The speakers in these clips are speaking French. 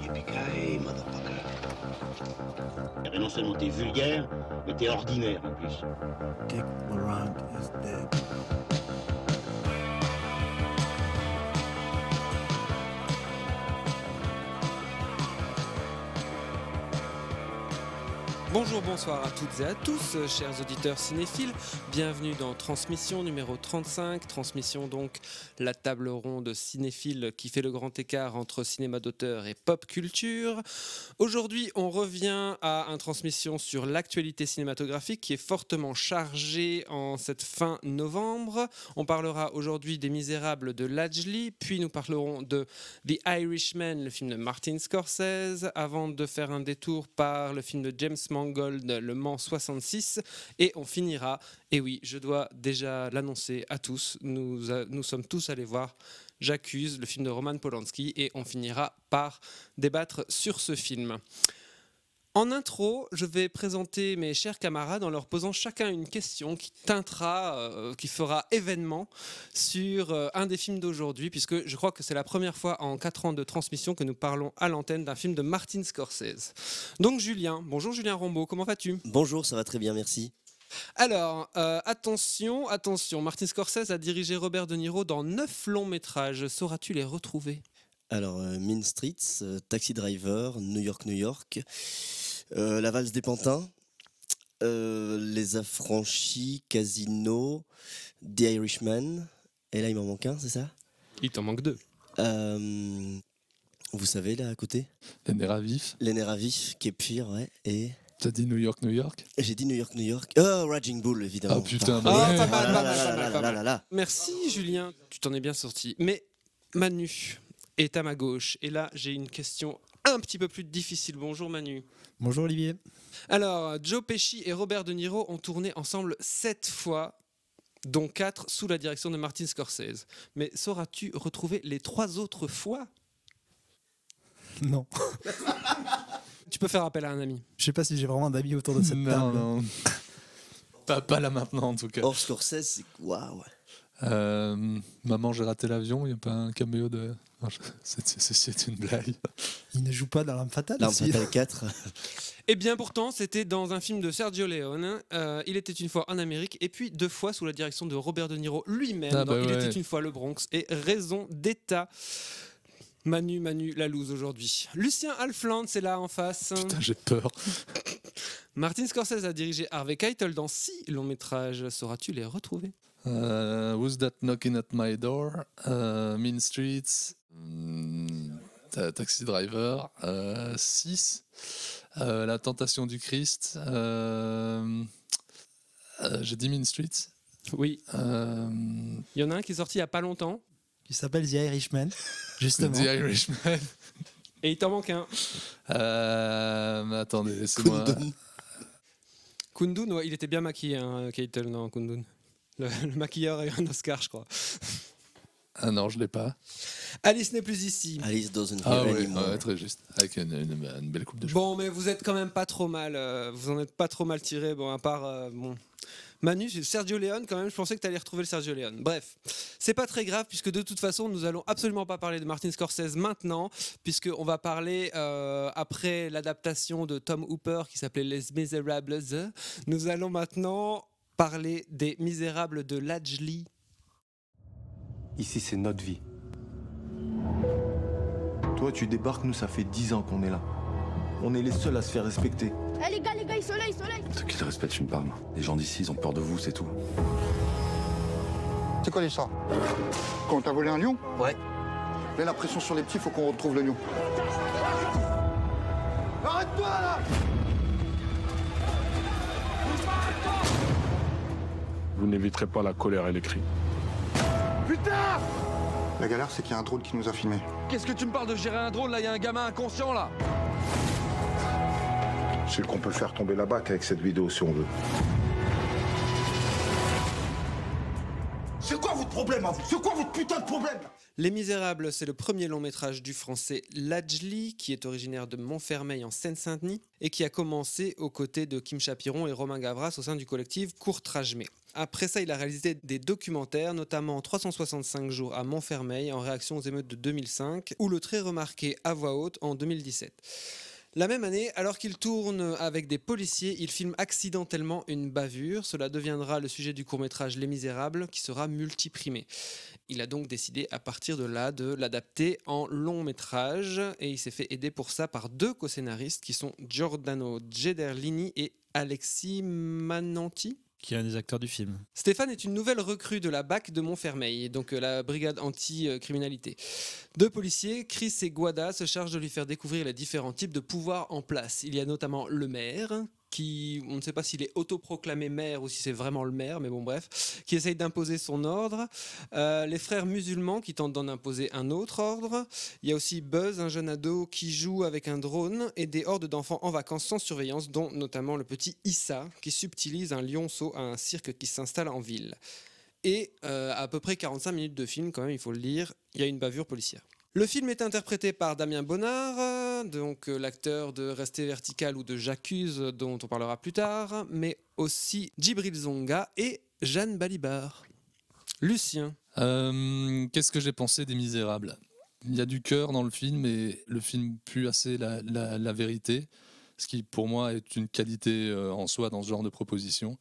Yippee-ki-yay, motherfucker. Eh ben non seulement t'es vulgaire, mais t'es ordinaire en plus. Dick Laurent is dead. Bonjour, bonsoir à toutes et à tous, chers auditeurs cinéphiles. Bienvenue dans Transmission numéro 35. Transmission donc la table ronde cinéphile qui fait le grand écart entre cinéma d'auteur et pop culture. Aujourd'hui, on revient à une transmission sur l'actualité cinématographique qui est fortement chargée en cette fin novembre. On parlera aujourd'hui des Misérables de Ladjli, puis nous parlerons de The Irishman, le film de Martin Scorsese, avant de faire un détour par le film de James Mangold, Le Mans 66, et on finira, et oui, je dois déjà l'annoncer à tous, nous sommes tous allés voir J'accuse, le film de Roman Polanski, et on finira par débattre sur ce film. En intro, je vais présenter mes chers camarades en leur posant chacun une question qui teintera, qui fera événement sur un des films d'aujourd'hui, puisque je crois que c'est la première fois en 4 ans de transmission que nous parlons à l'antenne d'un film de Martin Scorsese. Donc Julien, bonjour Julien Rombaud, comment vas-tu ? Bonjour, ça va très bien, merci. Alors, attention, Martin Scorsese a dirigé Robert De Niro dans 9 longs métrages, sauras-tu les retrouver ? Alors, Mean Streets, Taxi Driver, New York, La Valse des Pantins, Les Affranchis, Casino, The Irishman, et là il m'en manque un, c'est ça ? Il t'en manque 2. Vous savez, là à côté ? Les nerfs à vif. Les nerfs à vif, qui est pire, ouais, et... T'as dit New York. J'ai dit New York. Oh, Raging Bull, évidemment. Ah putain, pas mal. Là. Merci Julien, tu t'en es bien sorti. Mais Manu est à ma gauche, et là j'ai une question un petit peu plus difficile. Bonjour Manu. Bonjour Olivier. Alors, Joe Pesci et Robert De Niro ont tourné ensemble 7 fois, dont 4 sous la direction de Martin Scorsese. Mais sauras-tu retrouver les 3 autres fois ? Non. Tu peux faire appel à un ami. Je sais pas si j'ai vraiment d'amis autour de cette table. Non. Pas là maintenant en tout cas. Or, Scorsese, c'est... Waouh. Maman, j'ai raté l'avion, il n'y a pas un caméo de... Non, c'est une blague. Il ne joue pas dans L'Arme Fatale. L'Arme Fatale 4. Eh bien pourtant, c'était dans un film de Sergio Leone, Il était une fois en Amérique, et puis 2 fois sous la direction de Robert De Niro lui-même, dans Il était une fois le Bronx, et Raison d'État. Manu la loose aujourd'hui. Lucien Alfland, c'est là en face. Putain, j'ai peur. Martin Scorsese a dirigé Harvey Keitel dans 6 longs métrages. Sauras-tu les retrouver ? Who's That Knocking at My Door, Mean Streets, Taxi Driver, 6, La Tentation du Christ, j'ai dit Mean Streets. Oui. Il y en a un qui est sorti il n'y a pas longtemps. Qui s'appelle The Irishman, justement. The Irishman. Et il t'en manque un. Attendez, laissez-moi... Kundun, ouais, il était bien maquillé, hein, Keitel, dans Kundun. Le maquilleur a eu un Oscar, je crois. Ah non, je l'ai pas. Alice n'est plus ici. Alice doesn't Ah hear oui, anymore. très juste. Avec une belle coupe de cheveux. Bon, mais vous êtes quand même pas trop mal. Vous en êtes pas trop mal tiré. Bon, à part... Manu, c'est Sergio Leone quand même, je pensais que tu allais retrouver le Sergio Leone. Bref, c'est pas très grave puisque de toute façon nous allons absolument pas parler de Martin Scorsese maintenant, puisqu'on va parler après l'adaptation de Tom Hooper qui s'appelait Les Misérables. Nous allons maintenant parler des Misérables de Ladjli. Ici c'est notre vie. Toi tu débarques, nous ça fait 10 ans qu'on est là. On est les seuls à se faire respecter. Eh les gars, soleil. Ceux qui le respectent une palme. Les gens d'ici, ils ont peur de vous, c'est tout. C'est quoi l'histoire ? Quand t'as volé un lion ? Ouais. Mets la pression sur les petits, faut qu'on retrouve le lion. Arrête-toi là ! Vous n'éviterez pas la colère et les cris. Putain ! La galère, c'est qu'il y a un drone qui nous a filmés. Qu'est-ce que tu me parles de gérer un drone là ? Il y a un gamin inconscient là. C'est qu'on peut faire tomber la BAC avec cette vidéo si on veut. C'est quoi votre problème à vous? C'est quoi votre putain de problème? Les Misérables, c'est le premier long métrage du français Lajli, qui est originaire de Montfermeil en Seine-Saint-Denis et qui a commencé aux côtés de Kim Chapiron et Romain Gavras au sein du collectif Courtrajmé. Après ça, il a réalisé des documentaires, notamment 365 jours à Montfermeil en réaction aux émeutes de 2005 ou le très remarqué À voix haute en 2017. La même année, alors qu'il tourne avec des policiers, il filme accidentellement une bavure. Cela deviendra le sujet du court-métrage Les Misérables qui sera multiprimé. Il a donc décidé à partir de là de l'adapter en long-métrage et il s'est fait aider pour ça par 2 co-scénaristes qui sont Giordano Gederlini et Alexis Mananti. Qui est un des acteurs du film. Stéphane est une nouvelle recrue de la BAC de Montfermeil, donc la brigade anti-criminalité. 2 policiers, Chris et Guada, se chargent de lui faire découvrir les différents types de pouvoirs en place. Il y a notamment le maire, qui, on ne sait pas s'il est autoproclamé maire ou si c'est vraiment le maire, mais bon bref, qui essaye d'imposer son ordre. Les frères musulmans qui tentent d'en imposer un autre ordre. Il y a aussi Buzz, un jeune ado qui joue avec un drone et des hordes d'enfants en vacances sans surveillance, dont notamment le petit Issa, qui subtilise un lionceau à un cirque qui s'installe en ville. Et à peu près 45 minutes de film, quand même, il faut le dire, il y a une bavure policière. Le film est interprété par Damien Bonnard, donc l'acteur de Rester vertical ou de J'accuse, dont on parlera plus tard, mais aussi Djibril Zonga et Jeanne Balibar. Lucien. Qu'est-ce que j'ai pensé des Misérables? Il y a du cœur dans le film et le film pue assez la vérité, ce qui pour moi est une qualité en soi dans ce genre de proposition.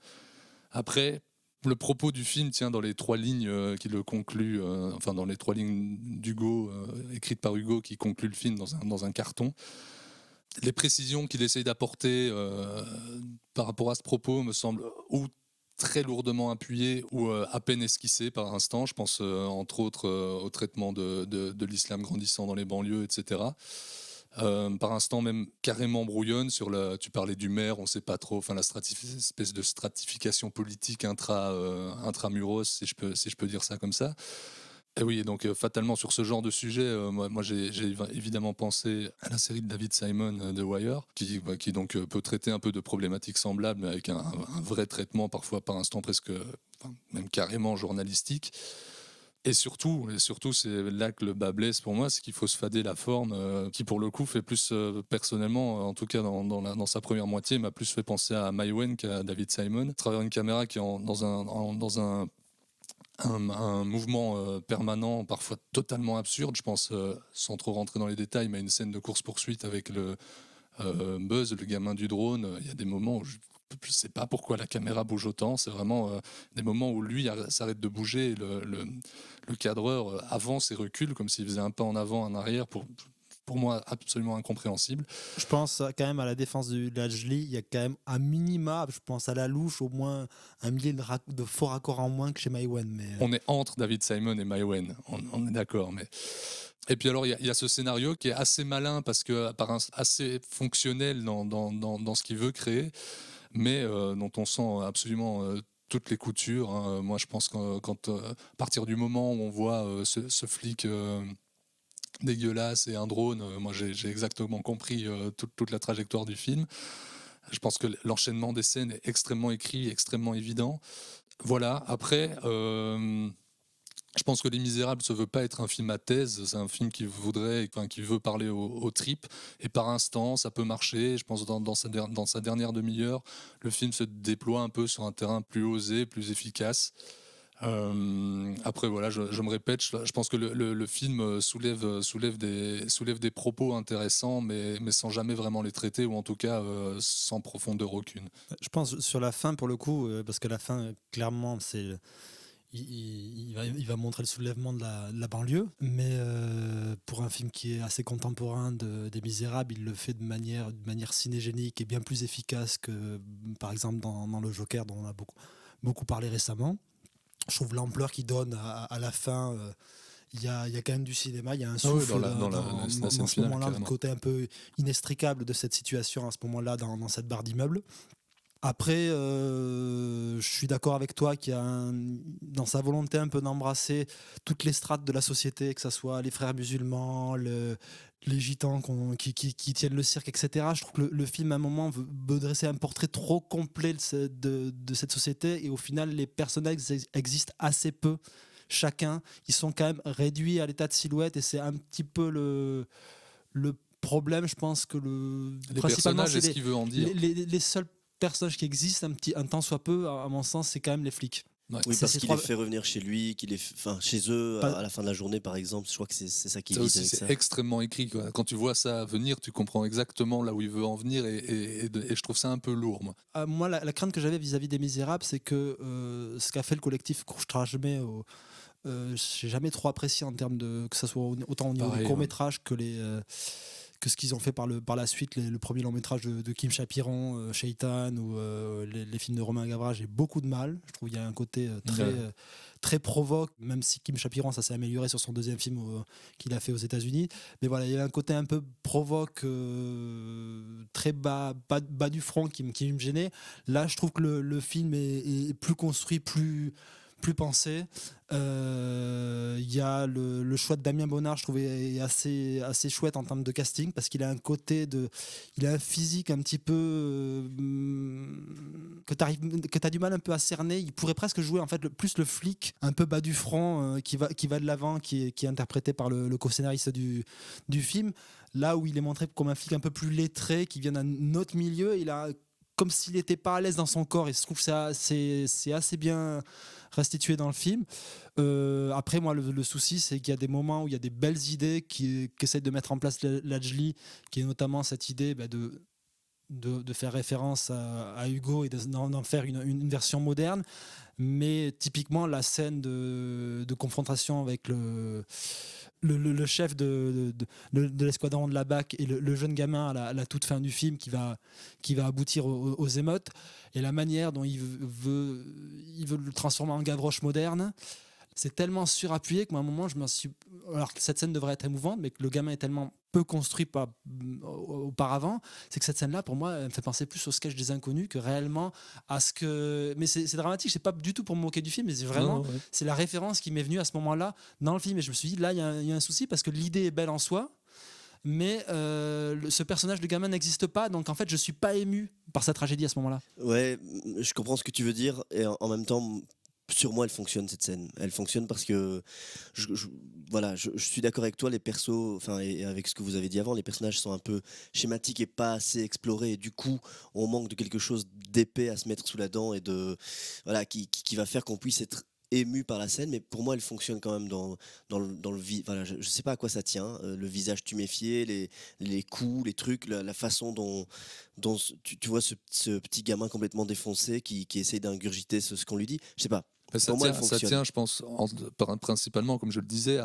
Après, le propos du film tient dans les 3 lignes qui le concluent, enfin dans les 3 lignes d'Hugo, écrites par Hugo, qui concluent le film dans un carton. Les précisions qu'il essaye d'apporter par rapport à ce propos me semblent ou très lourdement appuyées ou à peine esquissées par instant. Je pense entre autres au traitement de l'islam grandissant dans les banlieues, etc. Par instant même carrément brouillonne sur tu parlais du maire, on sait pas trop, enfin espèce de stratification politique intramuros, si je peux dire ça comme ça. Et oui, donc fatalement sur ce genre de sujet, moi j'ai évidemment pensé à la série de David Simon The Wire, qui donc peut traiter un peu de problématiques semblables, mais avec un vrai traitement parfois par instant presque, même carrément journalistique. Et surtout, c'est là que le bas blesse pour moi, c'est qu'il faut se fader la forme, qui pour le coup fait plus, personnellement, en tout cas dans sa première moitié, m'a plus fait penser à Maïwenn qu'à David Simon. À travers une caméra qui est dans un mouvement permanent, parfois totalement absurde. Je pense, sans trop rentrer dans les détails, mais à une scène de course-poursuite avec le Buzz, le gamin du drone. Il y a des moments où je ne sais pas pourquoi la caméra bouge autant. C'est vraiment des moments où lui s'arrête de bouger. Le cadreur avance et recule comme s'il faisait un pas en avant, un arrière. Pour moi, absolument incompréhensible. Je pense quand même à la défense du Lajli, il y a quand même un minima, je pense à la louche, au moins un millier de faux raccords en moins que chez Maïwenn. Mais... On est entre David Simon et Maïwenn, on est d'accord. Mais... Et puis alors, il y a ce scénario qui est assez malin, parce que assez fonctionnel dans ce qu'il veut créer, mais dont on sent absolument... toutes les coutures. Hein. Moi, je pense qu'à partir du moment où on voit ce flic dégueulasse et un drone, moi j'ai exactement compris toute la trajectoire du film. Je pense que l'enchaînement des scènes est extrêmement écrit, extrêmement évident. Voilà, après, je pense que Les Misérables ne veut pas être un film à thèse, c'est un film qui veut parler aux tripes, et par instant ça peut marcher. Je pense que dans sa dernière demi-heure, le film se déploie un peu sur un terrain plus osé, plus efficace. Après voilà, je me répète, je pense que le film soulève des propos intéressants, mais sans jamais vraiment les traiter, ou en tout cas sans profondeur aucune. Je pense sur la fin pour le coup, parce que la fin clairement c'est il va montrer le soulèvement de la banlieue, mais pour un film qui est assez contemporain des Misérables, il le fait de manière cinégénique et bien plus efficace que par exemple dans Le Joker, dont on a beaucoup parlé récemment. Je trouve l'ampleur qu'il donne à la fin, il y a quand même du cinéma, il y a un souffle dans ce moment-là, le côté un peu inextricable de cette situation à ce moment-là dans cette barre d'immeuble. Après, je suis d'accord avec toi qu'il y a dans sa volonté un peu d'embrasser toutes les strates de la société, que ce soit les frères musulmans, les gitans qui tiennent le cirque, etc. Je trouve que le film, à un moment, veut dresser un portrait trop complet de cette société, et au final, les personnages existent assez peu. Chacun, ils sont quand même réduits à l'état de silhouette, et c'est un petit peu le problème, je pense que Les principalement, personnages, est-ce qu'il veut en dire les seuls personnages qui existent un temps soit peu, à mon sens, c'est quand même les flics. Ouais. Oui, parce qu'il les fait revenir chez lui, chez eux à la fin de la journée, par exemple. Je crois que c'est ça qui vise avec ça. C'est extrêmement écrit, quoi. Quand tu vois ça venir, tu comprends exactement là où il veut en venir, et je trouve ça un peu lourd, moi. Moi, la crainte que j'avais vis-à-vis des Misérables, c'est que ce qu'a fait le collectif Courage-Tramé, j'ai jamais trop apprécié en termes de, que ça soit autant au niveau du court-métrage que ce qu'ils ont fait par la suite, le premier long-métrage de Kim Chapiron, Shaitan, ou les films de Romain Gavras. J'ai beaucoup de mal. Je trouve qu'il y a un côté très provoque, même si Kim Chapiron, ça s'est amélioré sur son deuxième film qu'il a fait aux États-Unis. Mais voilà, il y a un côté un peu provoque, très bas du front qui me gênait. Là, je trouve que le film est plus construit, plus pensé. Il y a le choix de Damien Bonnard, je trouvais assez chouette en termes de casting, parce qu'il a un côté il a un physique un petit peu que tu as du mal un peu à cerner. Il pourrait presque jouer en fait plus le flic un peu bas du front, qui va de l'avant, qui est interprété par le co-scénariste du film, là où il est montré comme un flic un peu plus lettré, qui vient d'un autre milieu. Il a comme s'il n'était pas à l'aise dans son corps, et je trouve que c'est assez bien restitué dans le film. Après, moi, le souci, c'est qu'il y a des moments où il y a des belles idées qu'essaie de mettre en place Lajli, qui est notamment cette idée de faire référence à Hugo et d'en faire une version moderne. Mais typiquement, la scène de confrontation avec le chef de l'escadron de la BAC et le jeune gamin à la toute fin du film, qui va aboutir aux émeutes, et la manière dont il veut le transformer en Gavroche moderne, c'est tellement surappuyé qu'à un moment, alors que cette scène devrait être émouvante, mais que le gamin est tellement peu construit auparavant, c'est que cette scène-là, pour moi, elle me fait penser plus au sketch des Inconnus que réellement à ce que... Mais c'est dramatique, c'est pas du tout pour me moquer du film, mais c'est vraiment... Non, ouais. C'est la référence qui m'est venue à ce moment-là dans le film, et je me suis dit, là, il y a un souci, parce que l'idée est belle en soi, mais ce personnage de gamin n'existe pas, donc en fait, je suis pas ému par sa tragédie à ce moment-là. Ouais, je comprends ce que tu veux dire, et en même temps... Sur moi, elle fonctionne, cette scène. Elle fonctionne parce que je suis d'accord avec toi, les persos, et avec ce que vous avez dit avant, les personnages sont un peu schématiques et pas assez explorés, et du coup, on manque de quelque chose d'épais à se mettre sous la dent, et qui va faire qu'on puisse être ému par la scène. Mais pour moi, elle fonctionne quand même dans le je sais pas à quoi ça tient, le visage tuméfié, les coups, les trucs, la façon dont tu vois ce petit gamin complètement défoncé qui essaie d'ingurgiter ce qu'on lui dit. Je sais pas. Ça tient, je pense, principalement, comme je le disais,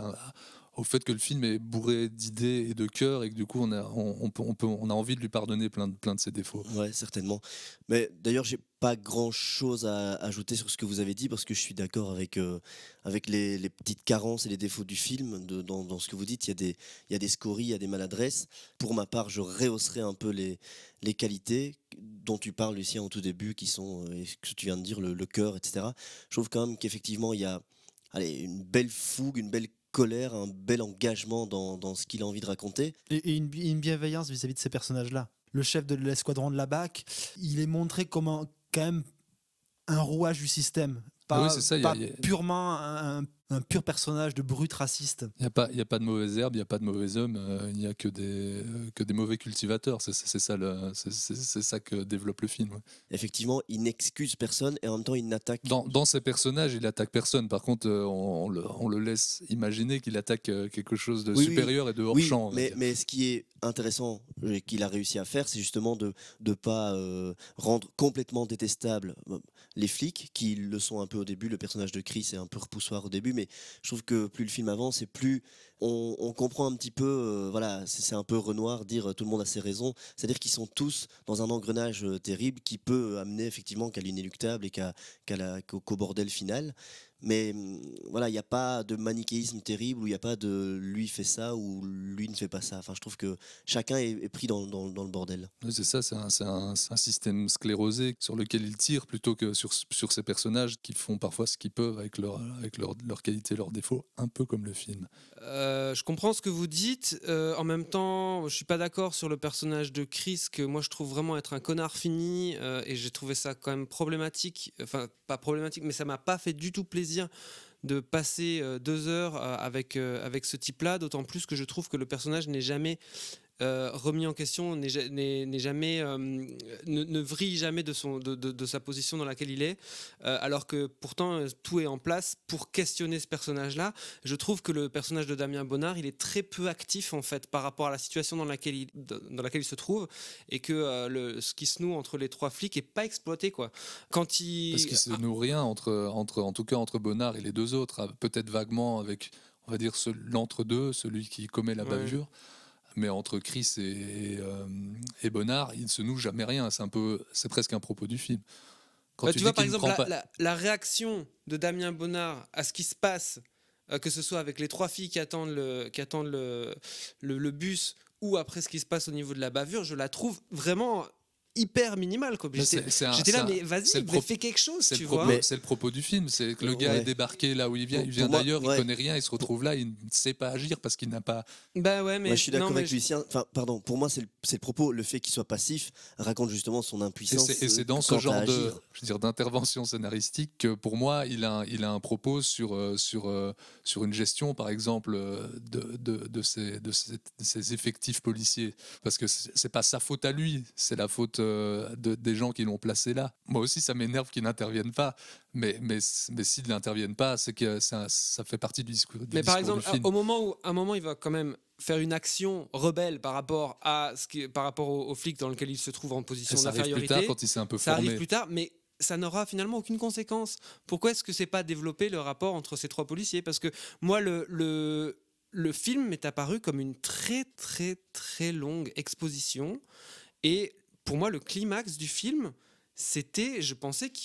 au fait que le film est bourré d'idées et de cœur, et que du coup on a envie de lui pardonner plein de ses défauts. Ouais, certainement. Mais d'ailleurs, j'ai pas grand chose à ajouter sur ce que vous avez dit, parce que je suis d'accord avec les petites carences et les défauts du film. Dans ce que vous dites, il y a des scories, il y a des maladresses. Pour ma part, je rehausserais un peu les qualités dont tu parles, Lucien, au tout début, qui sont ce que tu viens de dire, le cœur, etc. Je trouve quand même qu'effectivement il y a une belle fougue, une belle colère, un bel engagement dans ce qu'il a envie de raconter. Et une bienveillance vis-à-vis de ces personnages-là. Le chef de l'escadron de la BAC, il est montré comme quand même un rouage du système. Pas purement un pur personnage de brute raciste. Il n'y a pas de mauvaises herbes, il n'y a pas de mauvais hommes, il n'y a que des mauvais cultivateurs. C'est ça que développe le film. Ouais. Effectivement, il n'excuse personne, et en même temps, il n'attaque... Dans ses personnages, il n'attaque personne. Par contre, on le laisse imaginer qu'il attaque quelque chose de supérieur et de hors-champ. Mais ce qui est intéressant et qu'il a réussi à faire, c'est justement de ne pas rendre complètement détestable les flics, qui le sont un peu au début. Le personnage de Chris est un peu repoussoir au début, mais je trouve que plus le film avance, et plus on comprend un petit peu, c'est un peu Renoir, dire tout le monde a ses raisons, c'est-à-dire qu'ils sont tous dans un engrenage terrible qui peut amener effectivement qu'à l'inéluctable et qu'au bordel final. Mais voilà, il n'y a pas de manichéisme terrible où il n'y a pas de lui fait ça ou lui ne fait pas ça. Enfin, je trouve que chacun est pris dans le bordel. Oui, c'est ça, c'est un système sclérosé sur lequel il tire plutôt que sur ces personnages qui font parfois ce qu'ils peuvent avec leur qualité, leurs défauts, un peu comme le film. Je comprends ce que vous dites. En même temps, je suis pas d'accord sur le personnage de Chris, que moi je trouve vraiment être un connard fini, et j'ai trouvé ça quand même problématique. Enfin, pas problématique, mais ça m'a pas fait du tout plaisir de passer 2 heures avec ce type-là, d'autant plus que je trouve que le personnage n'est jamais remis en question, n'est jamais, ne vrille jamais de sa position dans laquelle il est, alors que pourtant tout est en place pour questionner ce personnage-là. Je trouve que le personnage de Damien Bonnard, il est très peu actif en fait par rapport à la situation dans laquelle il se trouve, et que ce qui se noue entre les 3 flics est pas exploité, quoi. Parce qu'il se noue rien en tout cas entre Bonnard et les 2 autres, peut-être vaguement avec, on va dire, l'entre-deux, celui qui commet la bavure. Ouais. Mais entre Chris et Bonnard, il ne se noue jamais rien. C'est presque un propos du film. Quand tu vois par exemple la réaction de Damien Bonnard à ce qui se passe, que ce soit avec les 3 filles qui attendent le bus, ou après ce qui se passe au niveau de la bavure, je la trouve vraiment hyper minimal, quoi. J'étais là, mais vas-y, fais quelque chose, tu vois. C'est le propos du film, c'est que le gars est débarqué là où il vient d'ailleurs, il connaît rien, il se retrouve là, il ne sait pas agir parce qu'il n'a pas... Bah ouais, mais moi, je suis d'accord avec Lucien, enfin, pardon, pour moi c'est le propos, le fait qu'il soit passif raconte justement son impuissance. Et c'est dans ce genre d'intervention scénaristique que pour moi il a un propos sur une gestion, par exemple, de ses effectifs policiers, parce que c'est pas sa faute à lui, c'est la faute des gens qui l'ont placé là. Moi aussi ça m'énerve qu'ils n'interviennent pas, mais s'ils n'interviennent pas, c'est que ça fait partie du discours. Mais par exemple, à un moment il va quand même faire une action rebelle par rapport au flic dans lequel il se trouve en position d'infériorité. Ça arrive plus tard quand il s'est un peu formé. Ça arrive plus tard, mais ça n'aura finalement aucune conséquence. Pourquoi est-ce que c'est pas développé le rapport entre ces 3 policiers ? Parce que moi le film m'est apparu comme une très très très longue exposition, et pour moi, le climax du film, c'était, je pensais que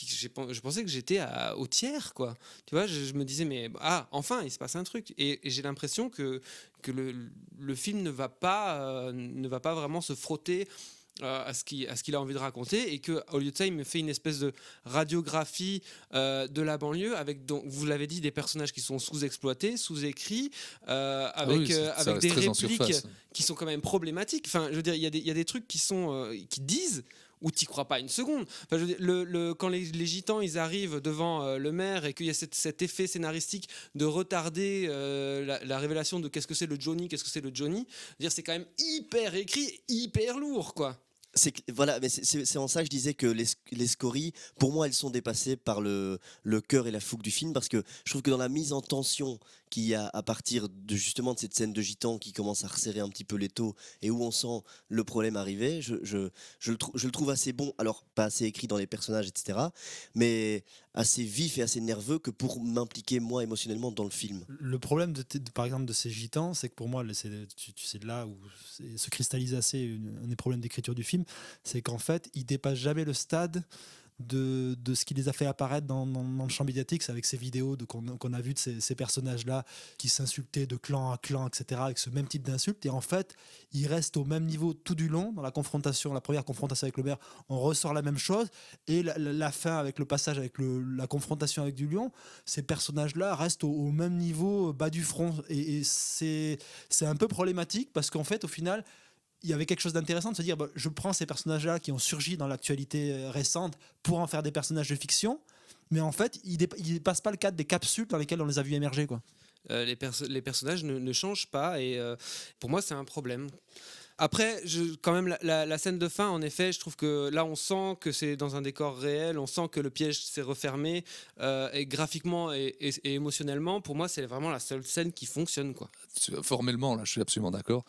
j'étais au tiers, quoi. Tu vois, je me disais, mais enfin, il se passe un truc. Et j'ai l'impression que le film ne va pas vraiment se frotter à ce qu'il a envie de raconter, et qu'au lieu de ça, il me fait une espèce de radiographie de la banlieue avec, donc, vous l'avez dit, des personnages qui sont sous-exploités, sous-écrits, avec des répliques qui sont quand même problématiques. Enfin, je veux dire, il y a des trucs qui disent où t'y crois pas une seconde. Enfin, je veux dire, quand les gitans ils arrivent devant le maire, et qu'il y a cet effet scénaristique de retarder la révélation de qu'est-ce que c'est le Johnny, c'est quand même hyper écrit, hyper lourd, quoi. Voilà, mais c'est en ça que je disais que les scories, pour moi, elles sont dépassées par le cœur et la fougue du film, parce que je trouve que dans la mise en tension qu'il y a à partir justement de cette scène de gitan qui commence à resserrer un petit peu l'étau et où on sent le problème arriver, je le trouve assez bon. Alors, pas assez écrit dans les personnages, etc., mais assez vif et assez nerveux que pour m'impliquer moi émotionnellement dans le film. Le problème par exemple de ces gitans, c'est que pour moi c'est là où se cristallise assez un des problèmes d'écriture du film, c'est qu'en fait il dépasse jamais le stade de ce qui les a fait apparaître dans le champ médiatique, c'est avec ces vidéos qu'on a vues de ces personnages-là qui s'insultaient de clan à clan, etc., avec ce même type d'insultes. Et en fait, ils restent au même niveau tout du long. Dans la première confrontation avec le maire, on ressort la même chose. Et la fin, avec le passage avec la confrontation avec du lion, ces personnages-là restent au même niveau, bas du front. Et c'est un peu problématique, parce qu'en fait, au final, il y avait quelque chose d'intéressant de se dire, je prends ces personnages-là qui ont surgi dans l'actualité récente pour en faire des personnages de fiction, mais en fait, ils ne dépassent pas le cadre des capsules dans lesquelles on les a vus émerger, quoi. Les personnages ne changent pas, et pour moi, c'est un problème. Après, quand même, la scène de fin, en effet, je trouve que là, on sent que c'est dans un décor réel, on sent que le piège s'est refermé, et graphiquement et émotionnellement, pour moi, c'est vraiment la seule scène qui fonctionne, quoi. Formellement, là, je suis absolument d'accord.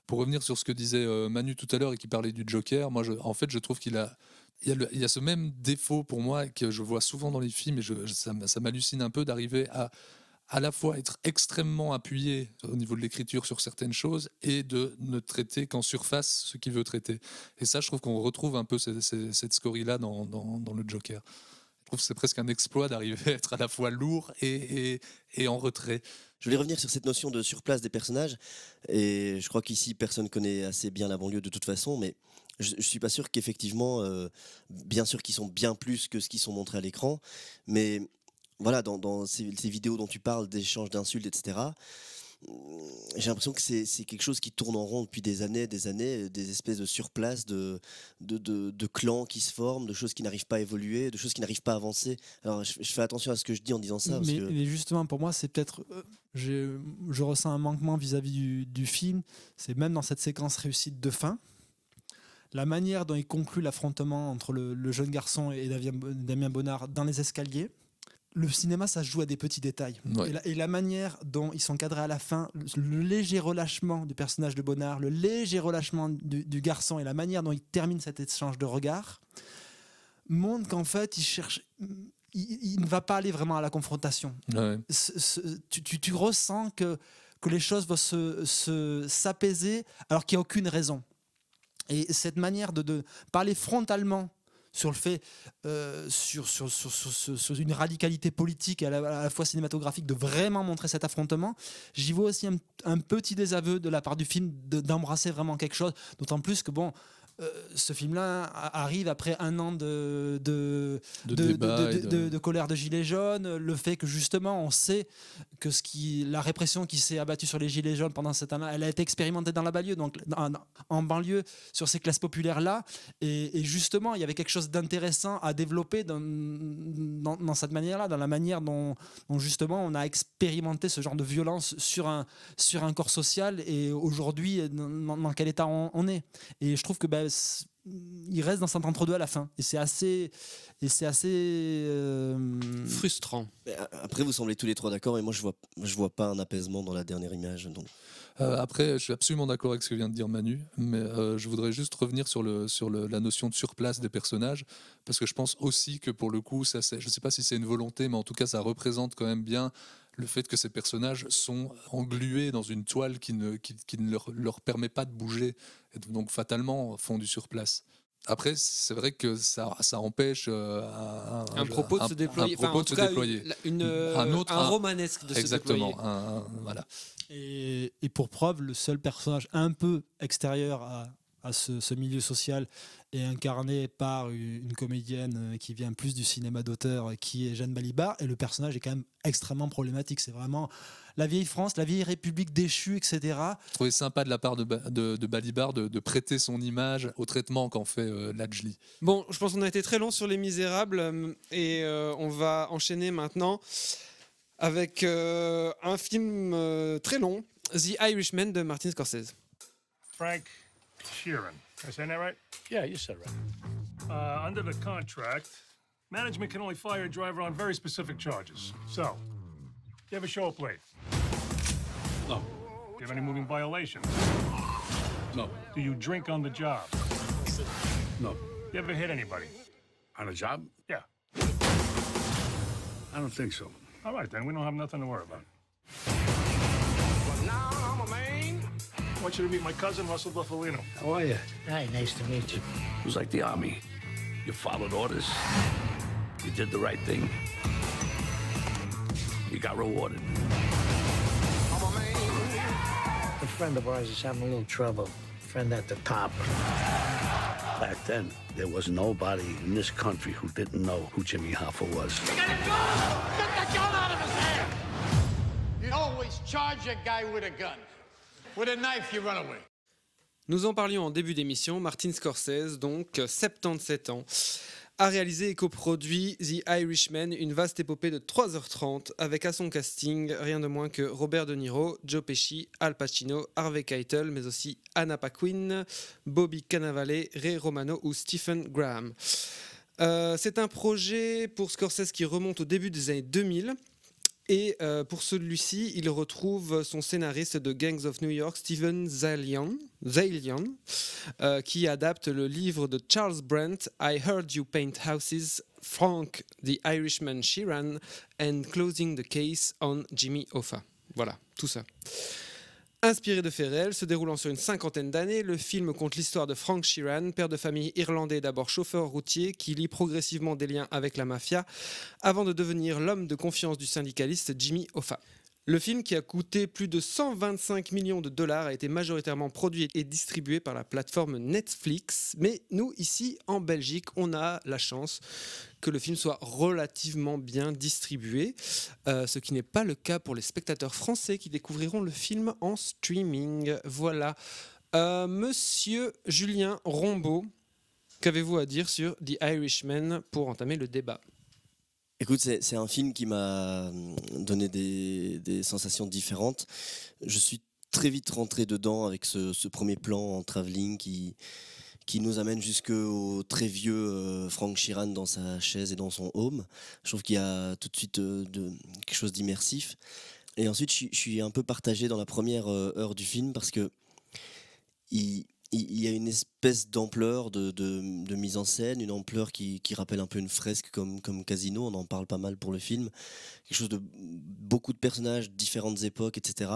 Pour revenir sur ce que disait Manu tout à l'heure et qui parlait du Joker, moi, je trouve qu'il y a ce même défaut pour moi que je vois souvent dans les films, et ça m'hallucine un peu d'arriver à la fois être extrêmement appuyé au niveau de l'écriture sur certaines choses et de ne traiter qu'en surface ce qu'il veut traiter. Et ça, je trouve qu'on retrouve un peu cette scorie-là dans le Joker. trouve que c'est presque un exploit d'arriver à être à la fois lourd et en retrait. Je voulais revenir sur cette notion de surplace des personnages, et je crois qu'ici personne connaît assez bien la banlieue de toute façon, mais je suis pas sûr qu'effectivement, bien sûr qu'ils sont bien plus que ce qu'ils sont montrés à l'écran, mais voilà, dans ces vidéos dont tu parles, d'échanges d'insultes, etc., j'ai l'impression que c'est quelque chose qui tourne en rond depuis des années, des espèces de surplace, de clans qui se forment, de choses qui n'arrivent pas à évoluer, de choses qui n'arrivent pas à avancer. Alors je fais attention à ce que je dis en disant ça. Parce que... mais justement, pour moi, c'est peut-être... je ressens un manquement vis-à-vis du film, c'est même dans cette séquence réussite de fin, la manière dont il conclut l'affrontement entre le jeune garçon et Damien Bonnard dans les escaliers. Le cinéma, ça se joue à des petits détails. Ouais. Et la manière dont ils sont cadrés à la fin, le léger relâchement du personnage de Bonnard, le léger relâchement du garçon et la manière dont il termine cet échange de regards montrent qu'en fait, il ne va pas aller vraiment à la confrontation. Ouais. Tu ressens que les choses vont s'apaiser alors qu'il n'y a aucune raison. Et cette manière de parler frontalement sur le fait, sur une radicalité politique et à la fois cinématographique, de vraiment montrer cet affrontement, j'y vois aussi un petit désaveu de la part du film d'embrasser vraiment quelque chose, d'autant plus que ce film-là arrive après un an de colère de gilets jaunes, le fait que justement on sait que la répression qui s'est abattue sur les gilets jaunes pendant cette année, elle a été expérimentée dans la banlieue, donc en banlieue, sur ces classes populaires-là, et justement il y avait quelque chose d'intéressant à développer dans cette manière-là, dans la manière dont justement on a expérimenté ce genre de violence sur un corps social, et aujourd'hui dans quel état on est. Et je trouve que il reste dans cet entre-deux à la fin, et c'est assez frustrant. Après, vous semblez tous les trois d'accord, et moi je vois pas un apaisement dans la dernière image. Donc. Après, je suis absolument d'accord avec ce que vient de dire Manu, mais je voudrais juste revenir sur la notion de surplace des personnages, parce que je pense aussi que pour le coup, je ne sais pas si c'est une volonté, mais en tout cas ça représente quand même bien le fait que ces personnages sont englués dans une toile qui ne leur permet pas de bouger, et donc fatalement font du surplace. Après, c'est vrai que ça empêche un propos de se déployer, un romanesque de se déployer. Exactement, voilà. Et pour preuve, le seul personnage un peu extérieur à ce milieu social est incarné par une comédienne qui vient plus du cinéma d'auteur, qui est Jeanne Balibar, et le personnage est quand même extrêmement problématique. C'est vraiment la vieille France, la vieille République déchue, etc. Je trouvais sympa de la part de Balibar de prêter son image au traitement qu'en fait Lajli. Bon, je pense qu'on a été très long sur Les Misérables, et on va enchaîner maintenant avec un film très long, The Irishman de Martin Scorsese. Frank Sheeran. Am I saying that right? Yeah, you said right. Under the contract, management can only fire a driver on very specific charges. So, you ever show up late? No. Do you have any moving violations? No. Do you drink on the job? No. You ever hit anybody? On a job? Yeah. I don't think so. All right, then. We don't have nothing to worry about. But now I'm a man. I want you to meet my cousin, Russell Buffalino. How are you? Hi, nice to meet you. It was like the army. You followed orders. You did the right thing. You got rewarded. I'm a man. A friend of ours is having a little trouble. Friend at the top. Back then, there was nobody in this country who didn't know who Jimmy Hoffa was. You got a gun! Get the gun out of his hand! You always charge a guy with a gun. With a knife, you run away. Nous en parlions en début d'émission. Martin Scorsese, donc 77 ans, a réalisé et coproduit The Irishman, une vaste épopée de 3h30 avec à son casting rien de moins que Robert De Niro, Joe Pesci, Al Pacino, Harvey Keitel, mais aussi Anna Paquin, Bobby Cannavale, Ray Romano ou Stephen Graham. C'est un projet pour Scorsese qui remonte au début des années 2000. Et pour celui-ci, il retrouve son scénariste de Gangs of New York, Steven Zaillian, qui adapte le livre de Charles Brent, I Heard You Paint Houses, Frank the Irishman Sheeran, and Closing the Case on Jimmy Hoffa. Voilà, tout ça. Inspiré de faits réels, se déroulant sur une cinquantaine d'années, le film conte l'histoire de Frank Sheeran, père de famille irlandais, d'abord chauffeur routier, qui lie progressivement des liens avec la mafia, avant de devenir l'homme de confiance du syndicaliste Jimmy Hoffa. Le film, qui a coûté plus de 125 millions de dollars, a été majoritairement produit et distribué par la plateforme Netflix. Mais nous, ici, en Belgique, on a la chance que le film soit relativement bien distribué, ce qui n'est pas le cas pour les spectateurs français qui découvriront le film en streaming. Voilà. Monsieur Julien Rombaud, qu'avez-vous à dire sur The Irishman pour entamer le débat ? Écoute, c'est un film qui m'a donné des sensations différentes. Je suis très vite rentré dedans avec ce premier plan en travelling qui nous amène jusqu'au très vieux Frank Sheeran dans sa chaise et dans son home. Je trouve qu'il y a tout de suite quelque chose d'immersif. Et ensuite, je suis un peu partagé dans la première heure du film parce que il y a une espèce d'ampleur de mise en scène, une ampleur qui rappelle un peu une fresque comme Casino, on en parle pas mal pour le film, quelque chose de beaucoup de personnages, différentes époques, etc.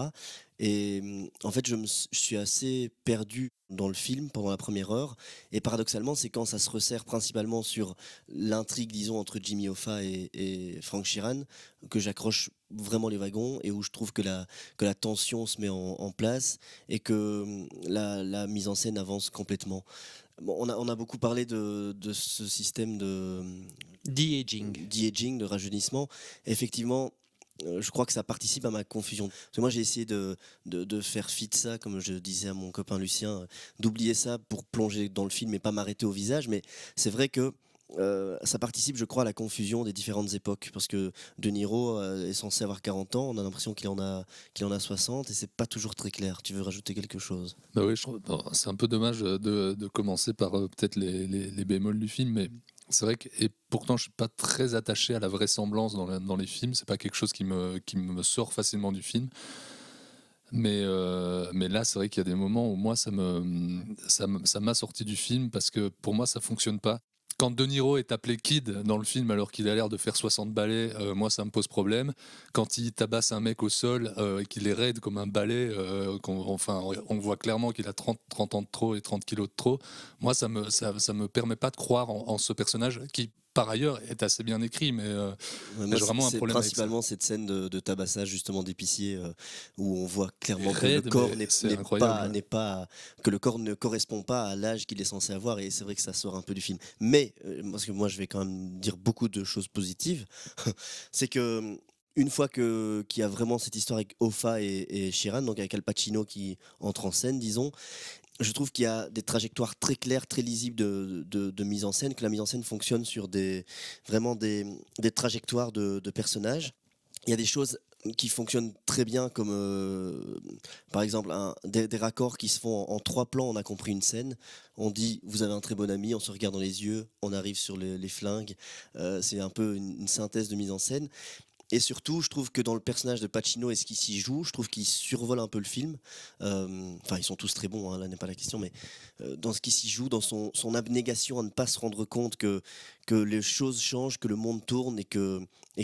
Et en fait, je suis assez perdu dans le film pendant la première heure, et paradoxalement, c'est quand ça se resserre principalement sur l'intrigue, disons, entre Jimmy Hoffa et Frank Sheeran, que j'accroche vraiment les wagons, et où je trouve que la tension se met en place, et que la mise en scène avance complètement. Bon, on a beaucoup parlé de ce système de de-aging, de rajeunissement. Effectivement, je crois que ça participe à ma confusion. Parce que moi, j'ai essayé de faire fi de ça, comme je disais à mon copain Lucien, d'oublier ça pour plonger dans le film et pas m'arrêter au visage. Mais c'est vrai que ça participe, je crois, à la confusion des différentes époques. Parce que De Niro est censé avoir 40 ans, on a l'impression qu'il en a 60, et c'est pas toujours très clair. Tu veux rajouter quelque chose ? Bah oui, c'est un peu dommage de commencer par peut-être les bémols du film, mais c'est vrai que, et pourtant je suis pas très attaché à la vraisemblance dans les films, c'est pas quelque chose qui me sort facilement du film, mais là c'est vrai qu'il y a des moments où moi ça m'a sorti du film, parce que pour moi ça fonctionne pas. Quand De Niro est appelé Kid dans le film alors qu'il a l'air de faire 60 balais, moi ça me pose problème. Quand il tabasse un mec au sol et qu'il est raide comme un balai, on voit clairement qu'il a 30 ans de trop et 30 kilos de trop. Moi ça me permet pas de croire en ce personnage qui, par ailleurs, est assez bien écrit, mais j'ai vraiment un problème avec ça. Principalement cette scène de tabassage justement d'épicier où on voit clairement que le corps que le corps ne correspond pas à l'âge qu'il est censé avoir, et c'est vrai que ça sort un peu du film. Mais parce que moi je vais quand même dire beaucoup de choses positives, c'est que une fois qu'il y a vraiment cette histoire avec Hoffa et Sheeran, donc avec Al Pacino qui entre en scène, disons, je trouve qu'il y a des trajectoires très claires, très lisibles de mise en scène, que la mise en scène fonctionne sur des trajectoires de personnages. Il y a des choses qui fonctionnent très bien, comme par exemple des raccords qui se font en 3 plans. On a compris une scène, on dit vous avez un très bon ami, on se regarde dans les yeux, on arrive sur les flingues. C'est un peu une synthèse de mise en scène. Et surtout, je trouve que dans le personnage de Pacino et ce qui s'y joue, je trouve qu'il survole un peu le film. Enfin, ils sont tous très bons, hein, là n'est pas la question, mais dans ce qui s'y joue, dans son abnégation à ne pas se rendre compte que les choses changent, que le monde tourne et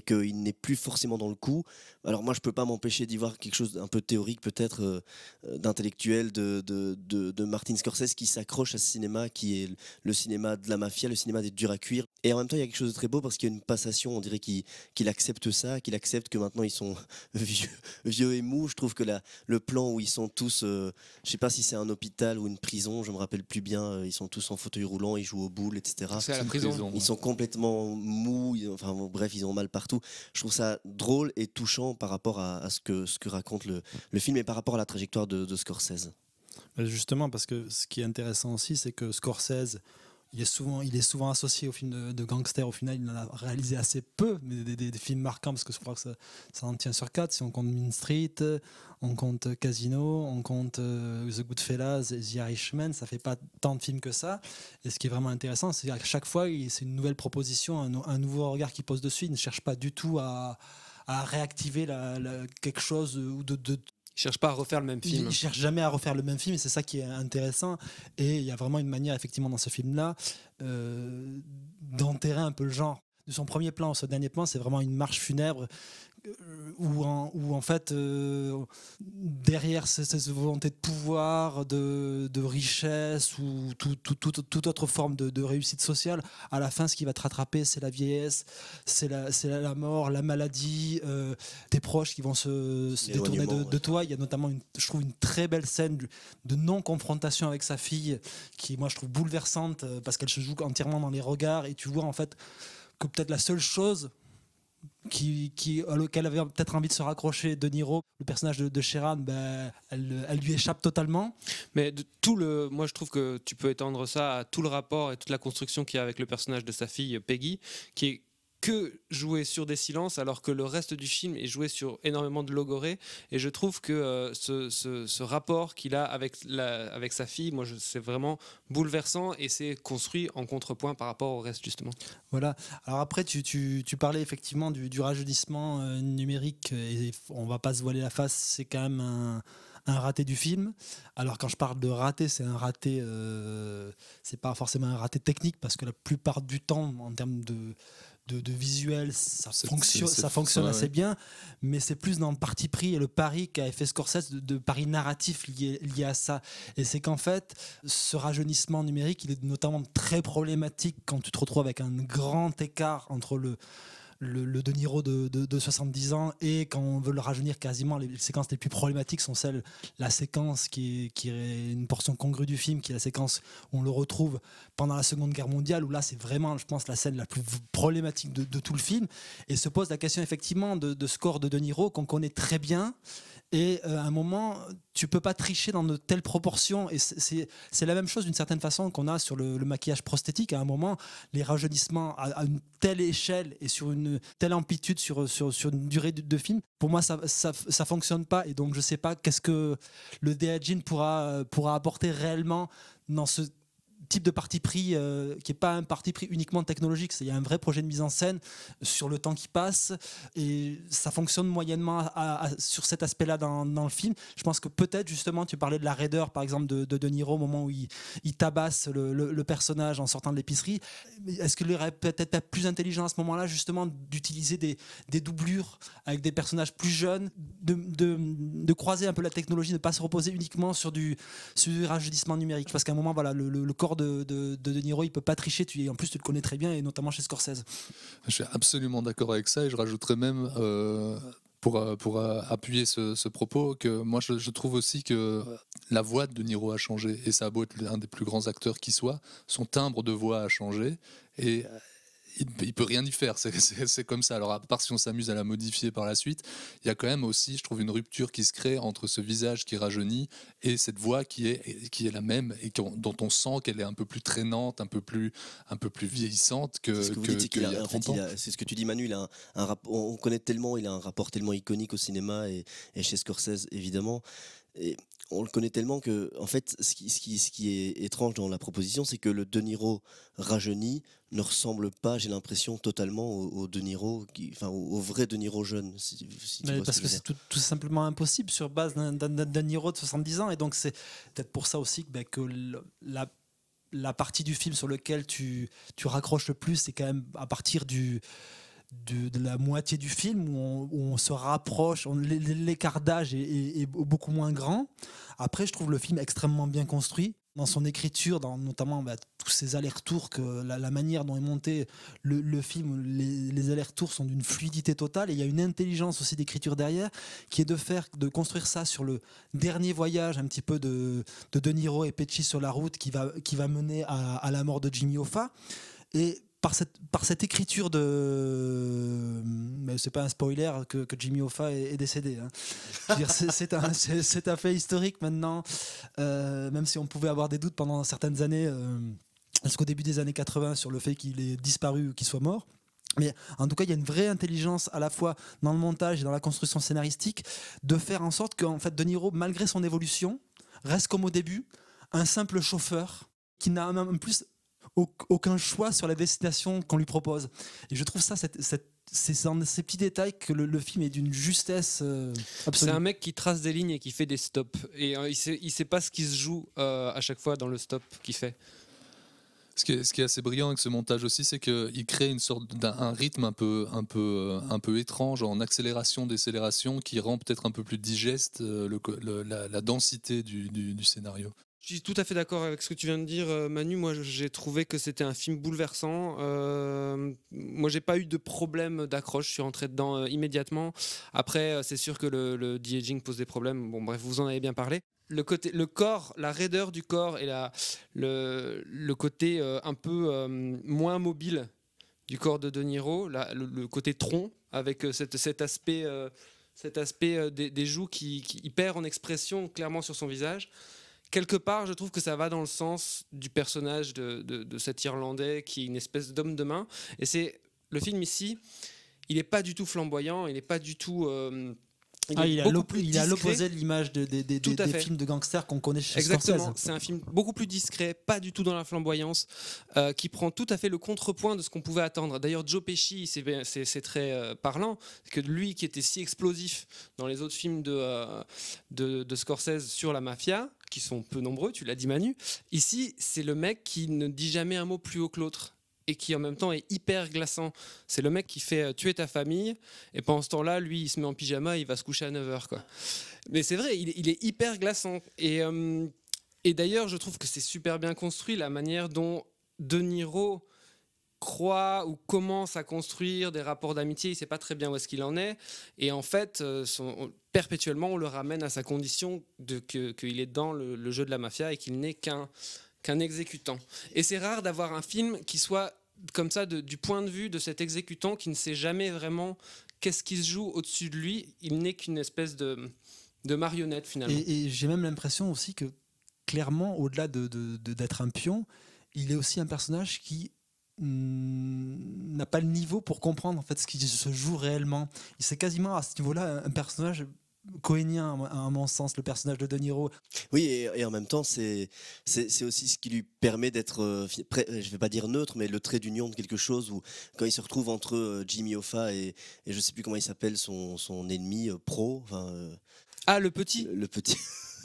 qu'il n'est plus forcément dans le coup. Alors moi, je peux pas m'empêcher d'y voir quelque chose d'un peu théorique, peut-être d'intellectuel, de Martin Scorsese, qui s'accroche à ce cinéma qui est le cinéma de la mafia, le cinéma des durs à cuire. Et en même temps, il y a quelque chose de très beau parce qu'il y a une passation, on dirait qu'il accepte ça, qu'il accepte que maintenant ils sont vieux et mous. Je trouve que le plan où ils sont tous, je sais pas si c'est un hôpital ou une prison, je me rappelle plus bien, ils sont tous en fauteuil roulant, ils jouent aux boules, etc. C'est à la prison. Ils sont complètement mous, bref, ils ont mal partout. Je trouve ça drôle et touchant par rapport à ce que raconte le film et par rapport à la trajectoire de Scorsese. Justement, parce que ce qui est intéressant aussi, c'est que Scorsese, il est souvent associé aux films de gangsters. Au final, il en a réalisé assez peu, mais des films marquants, parce que je crois que ça en tient sur 4. Si on compte Mean Street, on compte Casino, on compte The Goodfellas et The Irishman, ça fait pas tant de films que ça. Et ce qui est vraiment intéressant, c'est qu'à chaque fois, c'est une nouvelle proposition, un nouveau regard qui pose dessus. Il ne cherche pas du tout à réactiver quelque chose ou il cherche pas à refaire le même film. Il cherche jamais à refaire le même film, et c'est ça qui est intéressant. Et il y a vraiment une manière, effectivement, dans ce film-là, d'enterrer un peu le genre. De son premier plan à ce dernier plan, c'est vraiment une marche funèbre où en fait, derrière cette volonté de pouvoir, de richesse ou toute autre forme de réussite sociale, à la fin, ce qui va te rattraper, c'est la vieillesse, c'est la mort, la maladie, tes proches qui vont se détourner de toi. Il y a notamment, je trouve, une très belle scène de non-confrontation avec sa fille, qui, moi, je trouve bouleversante, parce qu'elle se joue entièrement dans les regards, et tu vois, en fait, que peut-être la seule chose à laquelle avait peut-être envie de se raccrocher De Niro, le personnage de Sheeran, elle lui échappe totalement. Mais moi je trouve que tu peux étendre ça à tout le rapport et toute la construction qu'il y a avec le personnage de sa fille Peggy, qui est que joué sur des silences, alors que le reste du film est joué sur énormément de logorée. Et je trouve que ce rapport qu'il a avec sa fille, c'est vraiment bouleversant, et c'est construit en contrepoint par rapport au reste, justement. Voilà. Alors après, tu parlais effectivement du rajeunissement numérique, et on va pas se voiler la face, c'est quand même un raté du film. Alors quand je parle de raté, c'est un raté, c'est pas forcément un raté technique, parce que la plupart du temps, en termes de visuel, ça fonctionne assez bien, mais c'est plus dans le parti pris et le pari qu'a fait Scorsese, de pari narratif lié à ça. Et c'est qu'en fait, ce rajeunissement numérique, il est notamment très problématique quand tu te retrouves avec un grand écart entre le De Niro de 70 ans, et quand on veut le rajeunir, quasiment les séquences les plus problématiques sont la séquence qui est une portion congrue du film, qui est la séquence où on le retrouve pendant la Seconde Guerre mondiale, où là c'est vraiment, je pense, la scène la plus problématique de tout le film, et se pose la question effectivement de score de Niro qu'on connaît très bien. Et à un moment, tu peux pas tricher dans de telles proportions. Et c'est la même chose d'une certaine façon qu'on a sur le maquillage prosthétique. À un moment, les rajeunissements à une telle échelle et sur une telle amplitude sur une durée de film, pour moi, ça fonctionne pas. Et donc, je sais pas qu'est-ce que le de-aging pourra apporter réellement dans ce type de parti pris qui n'est pas un parti pris uniquement technologique. Il y a un vrai projet de mise en scène sur le temps qui passe, et ça fonctionne moyennement sur cet aspect-là dans le film. Je pense que peut-être, justement, tu parlais de la raideur par exemple de Niro au moment où il tabasse le personnage en sortant de l'épicerie. Est-ce qu'il aurait peut-être pas plus intelligent à ce moment-là, justement, d'utiliser des doublures avec des personnages plus jeunes, de croiser un peu la technologie, de ne pas se reposer uniquement sur du rajeunissement numérique, parce qu'à un moment, voilà, le corps de Niro, il peut pas tricher, en plus tu le connais très bien, et notamment chez Scorsese. Je suis absolument d'accord avec ça, et je rajouterais même pour appuyer ce propos, que moi je trouve aussi que la voix de Niro a changé, et ça a beau être l'un des plus grands acteurs qui soit, son timbre de voix a changé, et il peut rien y faire, c'est comme ça. Alors à part si on s'amuse à la modifier par la suite, il y a quand même aussi, je trouve, une rupture qui se crée entre ce visage qui rajeunit et cette voix qui est la même, et dont on sent qu'elle est un peu plus traînante, un peu plus vieillissante que c'est ce que vous dites, qu'il a 30 ans. C'est ce que tu dis, Manu, on connaît tellement, il a un rapport tellement iconique au cinéma et chez Scorsese évidemment, et on le connaît tellement que, en fait, ce qui est étrange dans la proposition, c'est que le De Niro rajeuni ne ressemble pas, j'ai l'impression, totalement au De Niro, au vrai De Niro jeune. Parce que c'est tout simplement impossible sur base d'un De Niro de 70 ans, et donc c'est peut-être pour ça aussi que la partie du film sur laquelle tu raccroches le plus, c'est quand même à partir de la moitié du film où on se rapproche, l'écart d'âge est beaucoup moins grand. Après, je trouve le film extrêmement bien construit dans son écriture, notamment tous ces allers-retours, la manière dont est monté le film, les allers-retours sont d'une fluidité totale, et il y a une intelligence aussi d'écriture derrière, qui est de construire ça sur le dernier voyage un petit peu de Niro et Pesci sur la route, qui va mener à la mort de Jimmy Hoffa. Et par cette écriture mais c'est pas un spoiler que Jimmy Hoffa est décédé, hein. C'est un fait historique maintenant, même si on pouvait avoir des doutes pendant certaines années, jusqu'au début des années 80, sur le fait qu'il ait disparu ou qu'il soit mort. Mais en tout cas, il y a une vraie intelligence à la fois dans le montage et dans la construction scénaristique, de faire en sorte que, en fait, De Niro, malgré son évolution, reste comme au début un simple chauffeur qui n'a même plus aucun choix sur la destination qu'on lui propose. Et je trouve ça, c'est dans ces petits détails que le film est d'une justesse absolue. C'est un mec qui trace des lignes et qui fait des stops. Et il sait pas ce qui se joue à chaque fois dans le stop qu'il fait. Ce qui est assez brillant avec ce montage aussi, c'est qu'il crée une sorte d'un rythme un peu étrange, en accélération, décélération, qui rend peut-être un peu plus digeste la densité du scénario. Je suis tout à fait d'accord avec ce que tu viens de dire, Manu. Moi, j'ai trouvé que c'était un film bouleversant. Moi, j'ai pas eu de problème d'accroche. Je suis rentré dedans immédiatement. Après, c'est sûr que le de-aging pose des problèmes. Bon, bref, vous en avez bien parlé. Le corps, la raideur du corps et le côté un peu moins mobile du corps de De Niro, le côté tronc avec cet aspect des joues qui perd en expression clairement sur son visage. Quelque part, je trouve que ça va dans le sens du personnage de cet Irlandais qui est une espèce d'homme de main. Et c'est le film ici, il n'est pas du tout flamboyant, il n'est pas du tout... il est à l'opposé de l'image des films de gangsters qu'on connaît chez Scorsese. Exactement, c'est un film beaucoup plus discret, pas du tout dans la flamboyance, qui prend tout à fait le contrepoint de ce qu'on pouvait attendre. D'ailleurs, Joe Pesci, c'est très parlant, que lui qui était si explosif dans les autres films de Scorsese sur la mafia, qui sont peu nombreux, tu l'as dit Manu, ici c'est le mec qui ne dit jamais un mot plus haut que l'autre et qui en même temps est hyper glaçant. C'est le mec qui fait tuer ta famille et pendant ce temps-là, lui il se met en pyjama et il va se coucher à 9h quoi. Mais c'est vrai, il est hyper glaçant et d'ailleurs je trouve que c'est super bien construit la manière dont De Niro croit ou commence à construire des rapports d'amitié, il ne sait pas très bien où est-ce qu'il en est, et en fait, perpétuellement, on le ramène à sa condition qu'il est dans le jeu de la mafia et qu'il n'est qu'un exécutant. Et c'est rare d'avoir un film qui soit comme ça, du point de vue de cet exécutant qui ne sait jamais vraiment qu'est-ce qui se joue au-dessus de lui, il n'est qu'une espèce de marionnette finalement. Et j'ai même l'impression aussi que, clairement, au-delà d'être un pion, il est aussi un personnage qui n'a pas le niveau pour comprendre en fait ce qui se joue réellement. C'est quasiment à ce niveau-là un personnage cohénien à mon sens, le personnage de De Niro. Oui, et en même temps c'est aussi ce qui lui permet d'être je vais pas dire neutre, mais le trait d'union de quelque chose, où quand il se retrouve entre Jimmy Hoffa et je sais plus comment il s'appelle, son ennemi pro, le petit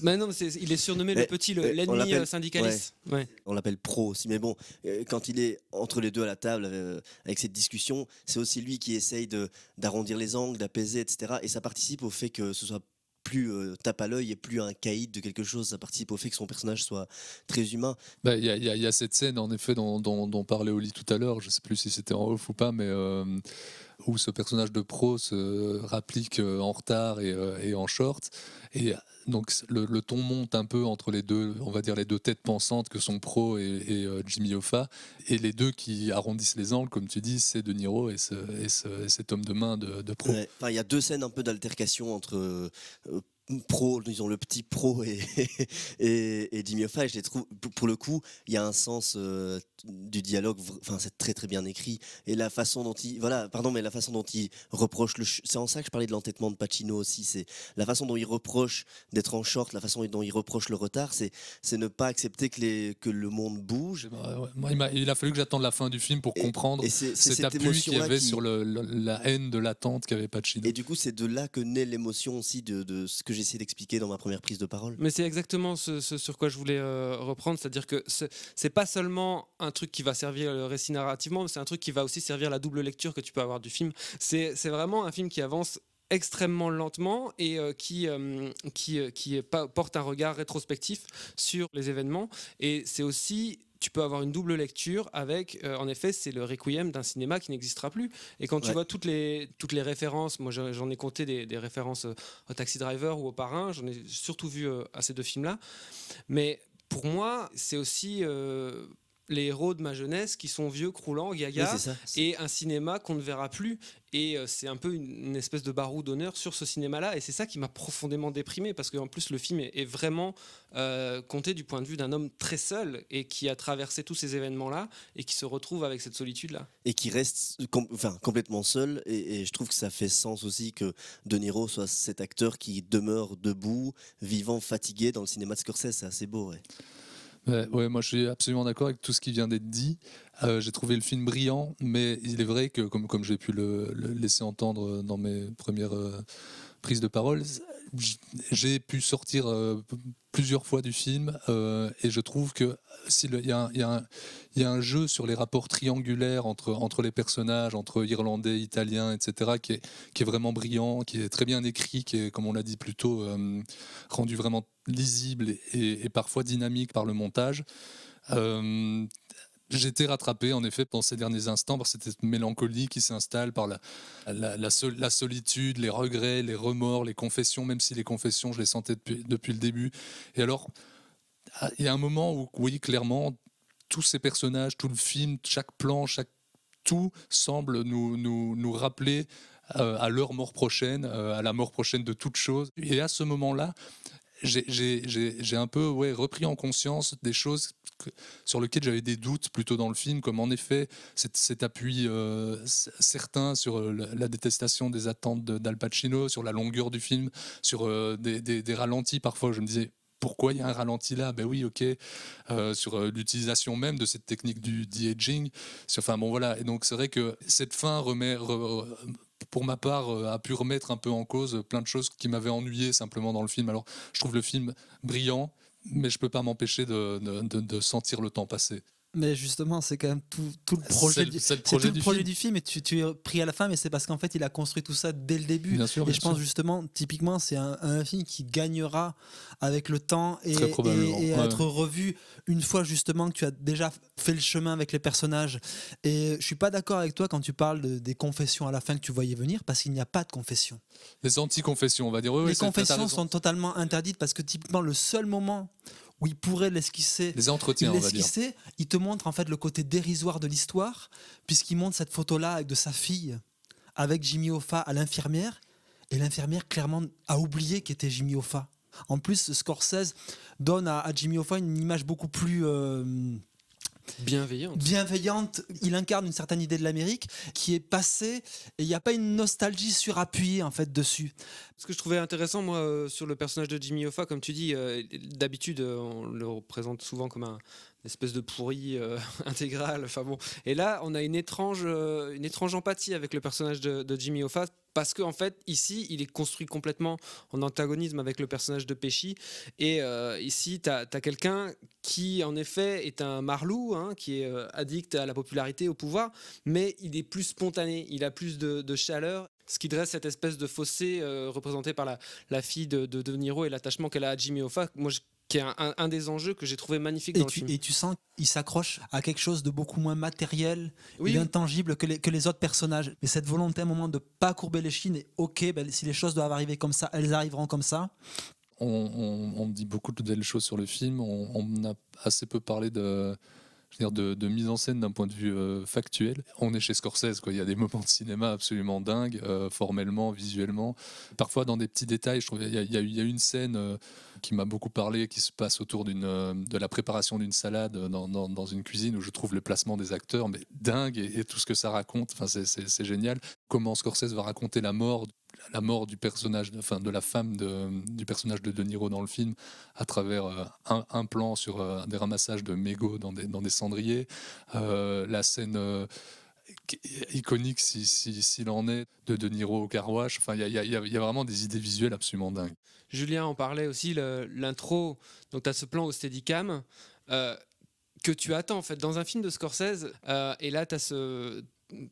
Mais non, il est surnommé le petit, l'ennemi syndicaliste. Ouais. On l'appelle pro aussi, mais bon, quand il est entre les deux à la table avec cette discussion, c'est aussi lui qui essaye d'arrondir les angles, d'apaiser, etc. Et ça participe au fait que ce soit plus tape à l'œil et plus un caïd de quelque chose. Ça participe au fait que son personnage soit très humain. Il y a cette scène en effet dont parlait Oli tout à l'heure, je ne sais plus si c'était en off ou pas, mais où ce personnage de pro se rapplique en retard et en short, et donc le ton monte un peu entre les deux, on va dire les deux têtes pensantes que sont Pro et Jimmy Hoffa, et les deux qui arrondissent les angles, comme tu dis, c'est De Niro et cet homme de main de Pro. Ouais. Enfin, il y a deux scènes un peu d'altercation entre Pro, disons le petit Pro et Jimmy Hoffa, et je les trouve, pour le coup, il y a un sens du dialogue, enfin c'est très très bien écrit, et la façon dont il reproche c'est en ça que je parlais de l'entêtement de Pacino aussi, c'est la façon dont il reproche d'être en short, la façon dont il reproche le retard, c'est ne pas accepter que le monde bouge. Moi, il a fallu que j'attende la fin du film pour comprendre cet appui qu'il y avait sur la haine de l'attente qu'avait Pacino. Et du coup, c'est de là que naît l'émotion aussi de ce que j'ai essayé d'expliquer dans ma première prise de parole. Mais c'est exactement ce sur quoi je voulais reprendre, c'est-à-dire que c'est pas seulement un truc qui va servir le récit narrativement, mais c'est un truc qui va aussi servir la double lecture que tu peux avoir du film. C'est vraiment un film qui avance extrêmement lentement et qui porte un regard rétrospectif sur les événements, et c'est aussi, tu peux avoir une double lecture avec, en effet, c'est le requiem d'un cinéma qui n'existera plus. Et quand tu vois toutes les références, moi j'en ai compté des références au Taxi Driver ou au Parrain, j'en ai surtout vu à ces deux films-là. Mais pour moi, c'est aussi les héros de ma jeunesse qui sont vieux, croulants, gaga, et un cinéma qu'on ne verra plus. Et c'est un peu une espèce de barreau d'honneur sur ce cinéma-là, et c'est ça qui m'a profondément déprimé, parce qu'en plus le film est vraiment compté du point de vue d'un homme très seul et qui a traversé tous ces événements-là et qui se retrouve avec cette solitude-là. Et qui reste complètement seul, et je trouve que ça fait sens aussi que De Niro soit cet acteur qui demeure debout, vivant, fatigué dans le cinéma de Scorsese. C'est assez beau, ouais. Ouais, moi je suis absolument d'accord avec tout ce qui vient d'être dit. J'ai trouvé le film brillant, mais il est vrai que, comme j'ai pu le laisser entendre dans mes premières prises de parole, j'ai pu sortir plusieurs fois du film et je trouve que il y a un jeu sur les rapports triangulaires entre les personnages, entre Irlandais, Italiens, etc., qui est vraiment brillant, qui est très bien écrit, qui est, comme on l'a dit plus tôt, rendu vraiment lisible et parfois dynamique par le montage. J'ai été rattrapé en effet dans ces derniers instants par cette mélancolie qui s'installe, par la solitude, les regrets, les remords, les confessions, même si les confessions je les sentais depuis le début. Et alors il y a un moment où oui, clairement tous ces personnages, tout le film, chaque plan, tout semble nous rappeler à leur mort prochaine, à la mort prochaine de toute chose. Et à ce moment-là, j'ai un peu repris en conscience des choses sur lesquelles j'avais des doutes plutôt dans le film, comme en effet cet appui certain sur la détestation des attentes d'Al Pacino, sur la longueur du film, sur des ralentis parfois. Je me disais, pourquoi il y a un ralenti là ? Ben oui, ok. Sur l'utilisation même de cette technique du de-aging. Enfin bon, voilà. Et donc c'est vrai que cette fin pour ma part, a pu remettre un peu en cause plein de choses qui m'avaient ennuyé simplement dans le film. Alors, je trouve le film brillant, mais je peux pas m'empêcher de sentir le temps passer. Mais justement, c'est quand même tout le projet, du film, et tu es pris à la fin, mais c'est parce qu'en fait, il a construit tout ça dès le début. Bien sûr, et je pense justement, typiquement, c'est un film qui gagnera avec le temps et être revu une fois justement que tu as déjà fait le chemin avec les personnages. Et je suis pas d'accord avec toi quand tu parles des confessions à la fin que tu voyais venir, parce qu'il n'y a pas de confessions. Les anti-confessions, on va dire. Oui, les confessions sont totalement interdites, parce que typiquement, le seul moment où il pourrait l'esquisser, les entretiens, on va dire. Il te montre en fait le côté dérisoire de l'histoire, puisqu'il montre cette photo-là de sa fille avec Jimmy Hoffa à l'infirmière, et l'infirmière clairement a oublié qu'était Jimmy Hoffa. En plus, Scorsese donne à Jimmy Hoffa une image beaucoup plus bienveillante. Il incarne une certaine idée de l'Amérique qui est passée, et il n'y a pas une nostalgie surappuyée en fait dessus. Ce que je trouvais intéressant, moi, sur le personnage de Jimmy Hoffa, comme tu dis, d'habitude, on le représente souvent comme une espèce de pourri intégral. Enfin bon. Et là, on a une étrange empathie avec le personnage de Jimmy Hoffa, parce qu'en fait, ici, il est construit complètement en antagonisme avec le personnage de Pesci. Et ici, tu as quelqu'un qui, en effet, est un marlou, qui est addict à la popularité, au pouvoir, mais il est plus spontané, il a plus de chaleur, ce qui dresse cette espèce de fossé représenté par la fille de Niro et l'attachement qu'elle a à Jimmy Hoffa. Moi, qui est un des enjeux que j'ai trouvé magnifique dans le film. Et tu sens qu'il s'accroche à quelque chose de beaucoup moins matériel et d'intangible que les autres personnages. Mais cette volonté à un moment de ne pas courber les chines, et ok, si les choses doivent arriver comme ça, elles arriveront comme ça. On dit beaucoup de belles choses sur le film. On a assez peu parlé de mise en scène d'un point de vue factuel. On est chez Scorsese, quoi. Il y a des moments de cinéma absolument dingues, formellement, visuellement. Parfois dans des petits détails. Je trouve il y a une scène qui m'a beaucoup parlé, qui se passe autour de la préparation d'une salade dans une cuisine, où je trouve le placement des acteurs mais dingue, et tout ce que ça raconte. Enfin, c'est génial. Comment Scorsese va raconter la mort du personnage, de la femme du personnage de Niro dans le film, à travers un plan sur des ramassages de mégots dans des cendriers, la scène iconique, s'il en est, de Niro au car wash. Enfin, il y a vraiment des idées visuelles absolument dingues. Julien en parlait aussi, l'intro. Donc tu as ce plan au Steadicam que tu attends en fait dans un film de Scorsese, et là tu as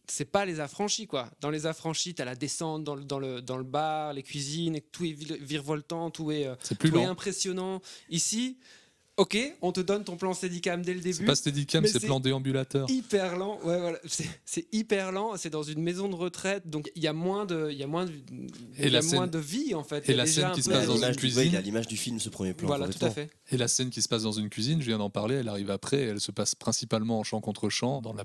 c'est pas les affranchis, quoi. Dans les affranchis, t'as la descente dans le bar, les cuisines, et tout est virevoltant, tout est impressionnant. Ici, ok, on te donne ton plan Steadicam dès le début. C'est pas Steadicam, c'est plan déambulateur. Hyper lent, ouais, voilà. C'est hyper lent. C'est dans une maison de retraite, donc il y a moins de vie en fait. Et la scène qui se passe dans une cuisine. Il y a l'image du film, ce premier plan. Voilà, tout à fait. Et la scène qui se passe dans une cuisine, je viens d'en parler, elle arrive après, elle se passe principalement en chant contre chant, dans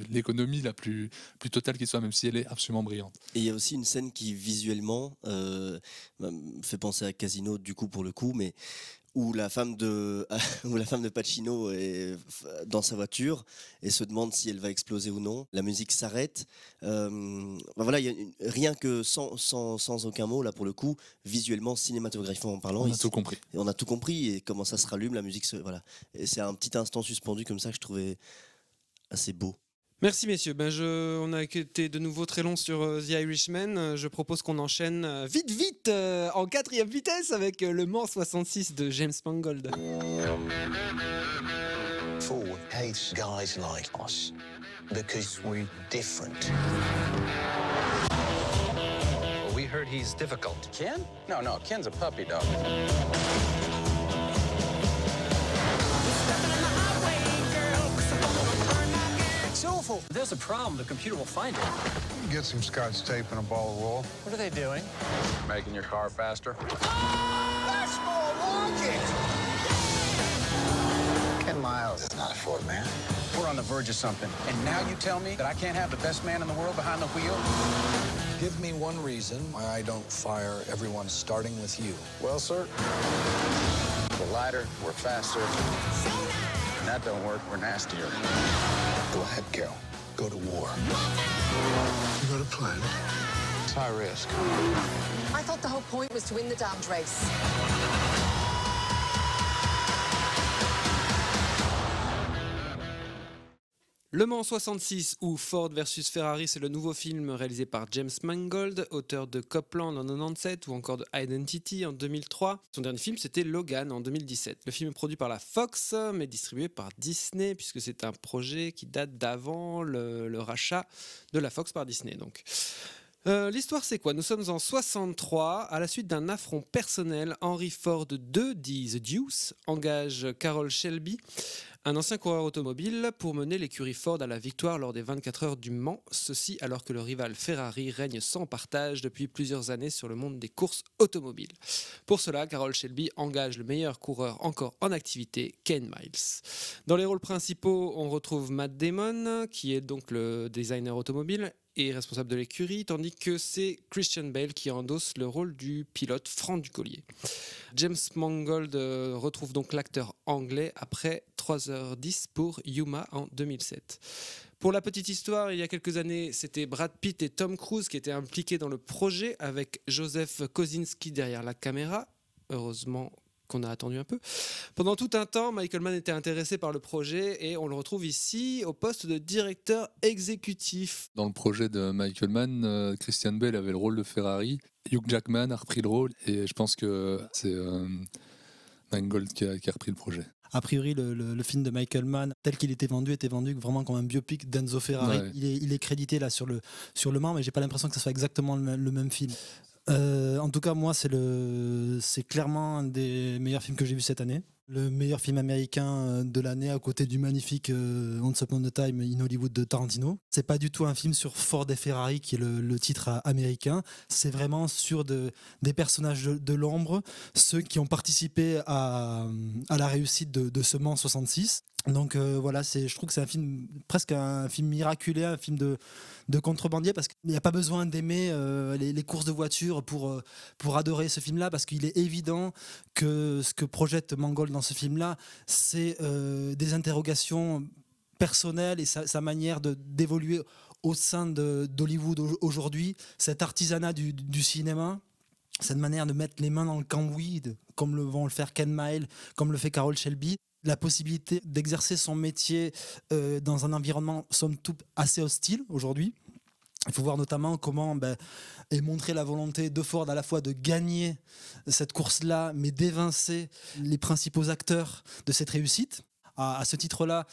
l'économie la plus totale qui soit, même si elle est absolument brillante. Et il y a aussi une scène qui visuellement me fait penser à Casino, du coup, pour le coup, mais où la femme de Pacino est dans sa voiture et se demande si elle va exploser ou non. La musique s'arrête. Voilà, rien que sans aucun mot, là pour le coup, visuellement, cinématographiquement parlant, on a tout compris. On a tout compris, et comment ça se rallume, la musique voilà. Et c'est un petit instant suspendu comme ça que je trouvais assez beau. Merci messieurs, on a été de nouveau très long sur The Irishman. Je propose qu'on enchaîne vite en 4e vitesse avec Le Mans 66 de James Mangold. Ford hates guys like us because we're different. We heard he's difficult. Ken? No, Ken's a puppy dog. It's awful. If there's a problem, the computer will find it. Get some scotch tape and a ball of wool. What are they doing? Making your car faster. That's more like it! Ken Miles is not a Ford man. We're on the verge of something, and now you tell me that I can't have the best man in the world behind the wheel? Give me one reason why I don't fire everyone starting with you. Well, sir, we're lighter, we're faster. When that don't work, we're nastier. Go ahead, Gil. Go to war. You got a plan? It's high risk. I thought the whole point was to win the damned race. Le Mans 66 ou Ford versus Ferrari, c'est le nouveau film réalisé par James Mangold, auteur de Copland en 1997 ou encore de Identity en 2003. Son dernier film, c'était Logan en 2017. Le film est produit par la Fox, mais distribué par Disney, puisque c'est un projet qui date d'avant le rachat de la Fox par Disney. Donc. L'histoire c'est quoi ? Nous sommes en 63, à la suite d'un affront personnel, Henry Ford II, dit The Deuce, engage Carroll Shelby, un ancien coureur automobile, pour mener l'écurie Ford à la victoire lors des 24 heures du Mans, ceci alors que le rival Ferrari règne sans partage depuis plusieurs années sur le monde des courses automobiles. Pour cela, Carroll Shelby engage le meilleur coureur encore en activité, Ken Miles. Dans les rôles principaux, on retrouve Matt Damon, qui est donc le designer automobile et responsable de l'écurie, tandis que c'est Christian Bale qui endosse le rôle du pilote Franck Ducollier. James Mangold retrouve donc l'acteur anglais après 3h10 pour Yuma en 2007. Pour la petite histoire, il y a quelques années, c'était Brad Pitt et Tom Cruise qui étaient impliqués dans le projet avec Joseph Kosinski derrière la caméra. Heureusement qu'on a attendu un peu. Pendant tout un temps, Michael Mann était intéressé par le projet et on le retrouve ici au poste de directeur exécutif. Dans le projet de Michael Mann, Christian Bale avait le rôle de Ferrari, Hugh Jackman a repris le rôle et je pense que c'est Mangold qui a repris le projet. A priori, le film de Michael Mann, tel qu'il était vendu vraiment comme un biopic d'Enzo Ferrari. Ouais. Il est crédité là sur le Mans, mais j'ai pas l'impression que ce soit exactement le même film. En tout cas, moi, c'est clairement un des meilleurs films que j'ai vu cette année. Le meilleur film américain de l'année à côté du magnifique Once Upon a Time in Hollywood de Tarantino. C'est pas du tout un film sur Ford et Ferrari qui est le titre américain. C'est vraiment sur des personnages de l'ombre, ceux qui ont participé à la réussite de ce Mans 66. Donc voilà, je trouve que c'est un film, presque un film miraculé, un film de contrebandier, parce qu'il n'y a pas besoin d'aimer les courses de voitures pour adorer ce film-là, parce qu'il est évident que ce que projette Mangold dans ce film-là, c'est des interrogations personnelles et sa manière d'évoluer au sein d'Hollywood aujourd'hui, cet artisanat du cinéma. Cette manière de mettre les mains dans le cambouis, comme vont le faire Ken Miles, comme le fait Carroll Shelby. La possibilité d'exercer son métier dans un environnement somme toute assez hostile aujourd'hui. Il faut voir notamment comment est montrée la volonté de Ford à la fois de gagner cette course-là, mais d'évincer les principaux acteurs de cette réussite. À ce titre-là,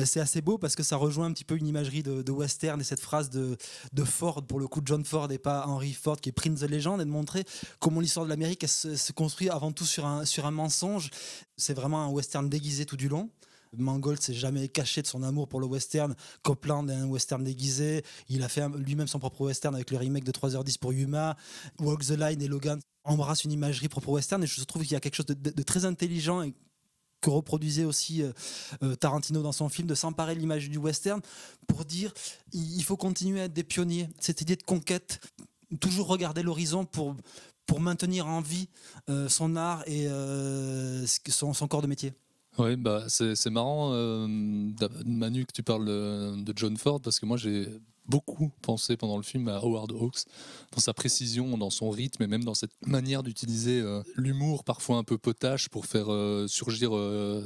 c'est assez beau parce que ça rejoint un petit peu une imagerie de western et cette phrase de Ford, pour le coup John Ford et pas Henry Ford qui est Prince the Legend, et de montrer comment l'histoire de l'Amérique se construit avant tout sur un mensonge. C'est vraiment un western déguisé tout du long. Mangold s'est jamais caché de son amour pour le western. Copland est un western déguisé. Il a fait lui-même son propre western avec le remake de 3h10 pour Yuma. Walk the Line et Logan embrassent une imagerie propre au western, et je trouve qu'il y a quelque chose de très intelligent et que reproduisait aussi Tarantino dans son film, de s'emparer de l'image du western pour dire il faut continuer à être des pionniers. Cette idée de conquête, toujours regarder l'horizon pour maintenir en vie son art et son corps de métier. Oui, c'est marrant, Manu, que tu parles de John Ford, parce que moi j'ai beaucoup pensé pendant le film à Howard Hawks, dans sa précision, dans son rythme et même dans cette manière d'utiliser l'humour parfois un peu potache pour faire surgir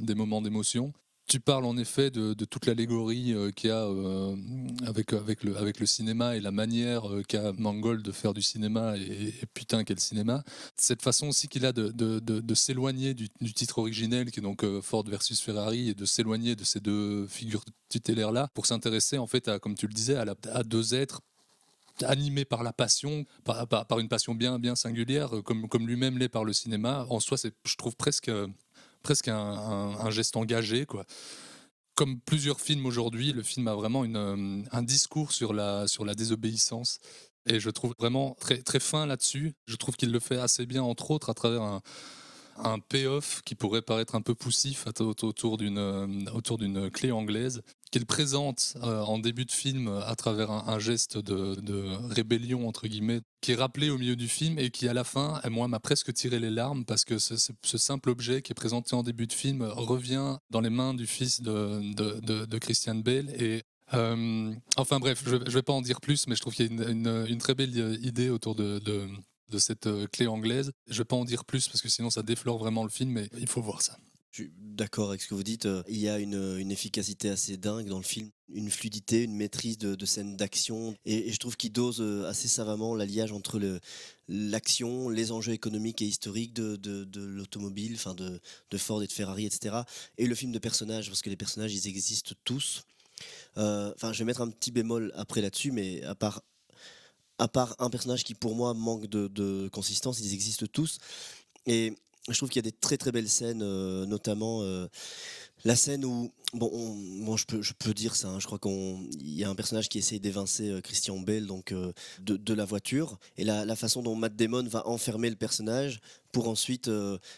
des moments d'émotion. Tu parles en effet de toute l'allégorie qu'il y a avec le cinéma et la manière qu'a Mangold de faire du cinéma et putain quel cinéma. Cette façon aussi qu'il a de s'éloigner du titre originel qui est donc Ford versus Ferrari et de s'éloigner de ces deux figures tutélaires là pour s'intéresser en fait à, comme tu le disais, à deux êtres animé par la passion, par une passion bien singulière, comme lui-même l'est par le cinéma. En soi, c'est, je trouve presque un geste engagé, quoi. Comme plusieurs films aujourd'hui, le film a vraiment un discours sur la désobéissance. Et je trouve vraiment très, très fin là-dessus. Je trouve qu'il le fait assez bien, entre autres, à travers un payoff qui pourrait paraître un peu poussif autour d'une clé anglaise, qu'il présente en début de film à travers un geste de rébellion, entre guillemets, qui est rappelé au milieu du film et qui, à la fin, moi, m'a presque tiré les larmes parce que ce simple objet qui est présenté en début de film revient dans les mains du fils de Christian Bale et enfin bref, je vais pas en dire plus, mais je trouve qu'il y a une très belle idée autour de cette clé anglaise. Je vais pas en dire plus parce que sinon ça déflore vraiment le film, mais il faut voir ça. Je suis d'accord avec ce que vous dites. Il y a une efficacité assez dingue dans le film, une fluidité, une maîtrise de scènes d'action. Et je trouve qu'il dose assez savamment l'alliage entre l'action, les enjeux économiques et historiques de l'automobile, enfin de Ford et de Ferrari, etc. Et le film de personnages, parce que les personnages, ils existent tous. Enfin, je vais mettre un petit bémol après là-dessus, mais à part un personnage qui pour moi manque de consistance, ils existent tous. Et je trouve qu'il y a des très très belles scènes, notamment la scène où, je peux dire ça, hein, je crois qu'il y a un personnage qui essaye d'évincer Christian Bale donc, de la voiture, et la façon dont Matt Damon va enfermer le personnage pour ensuite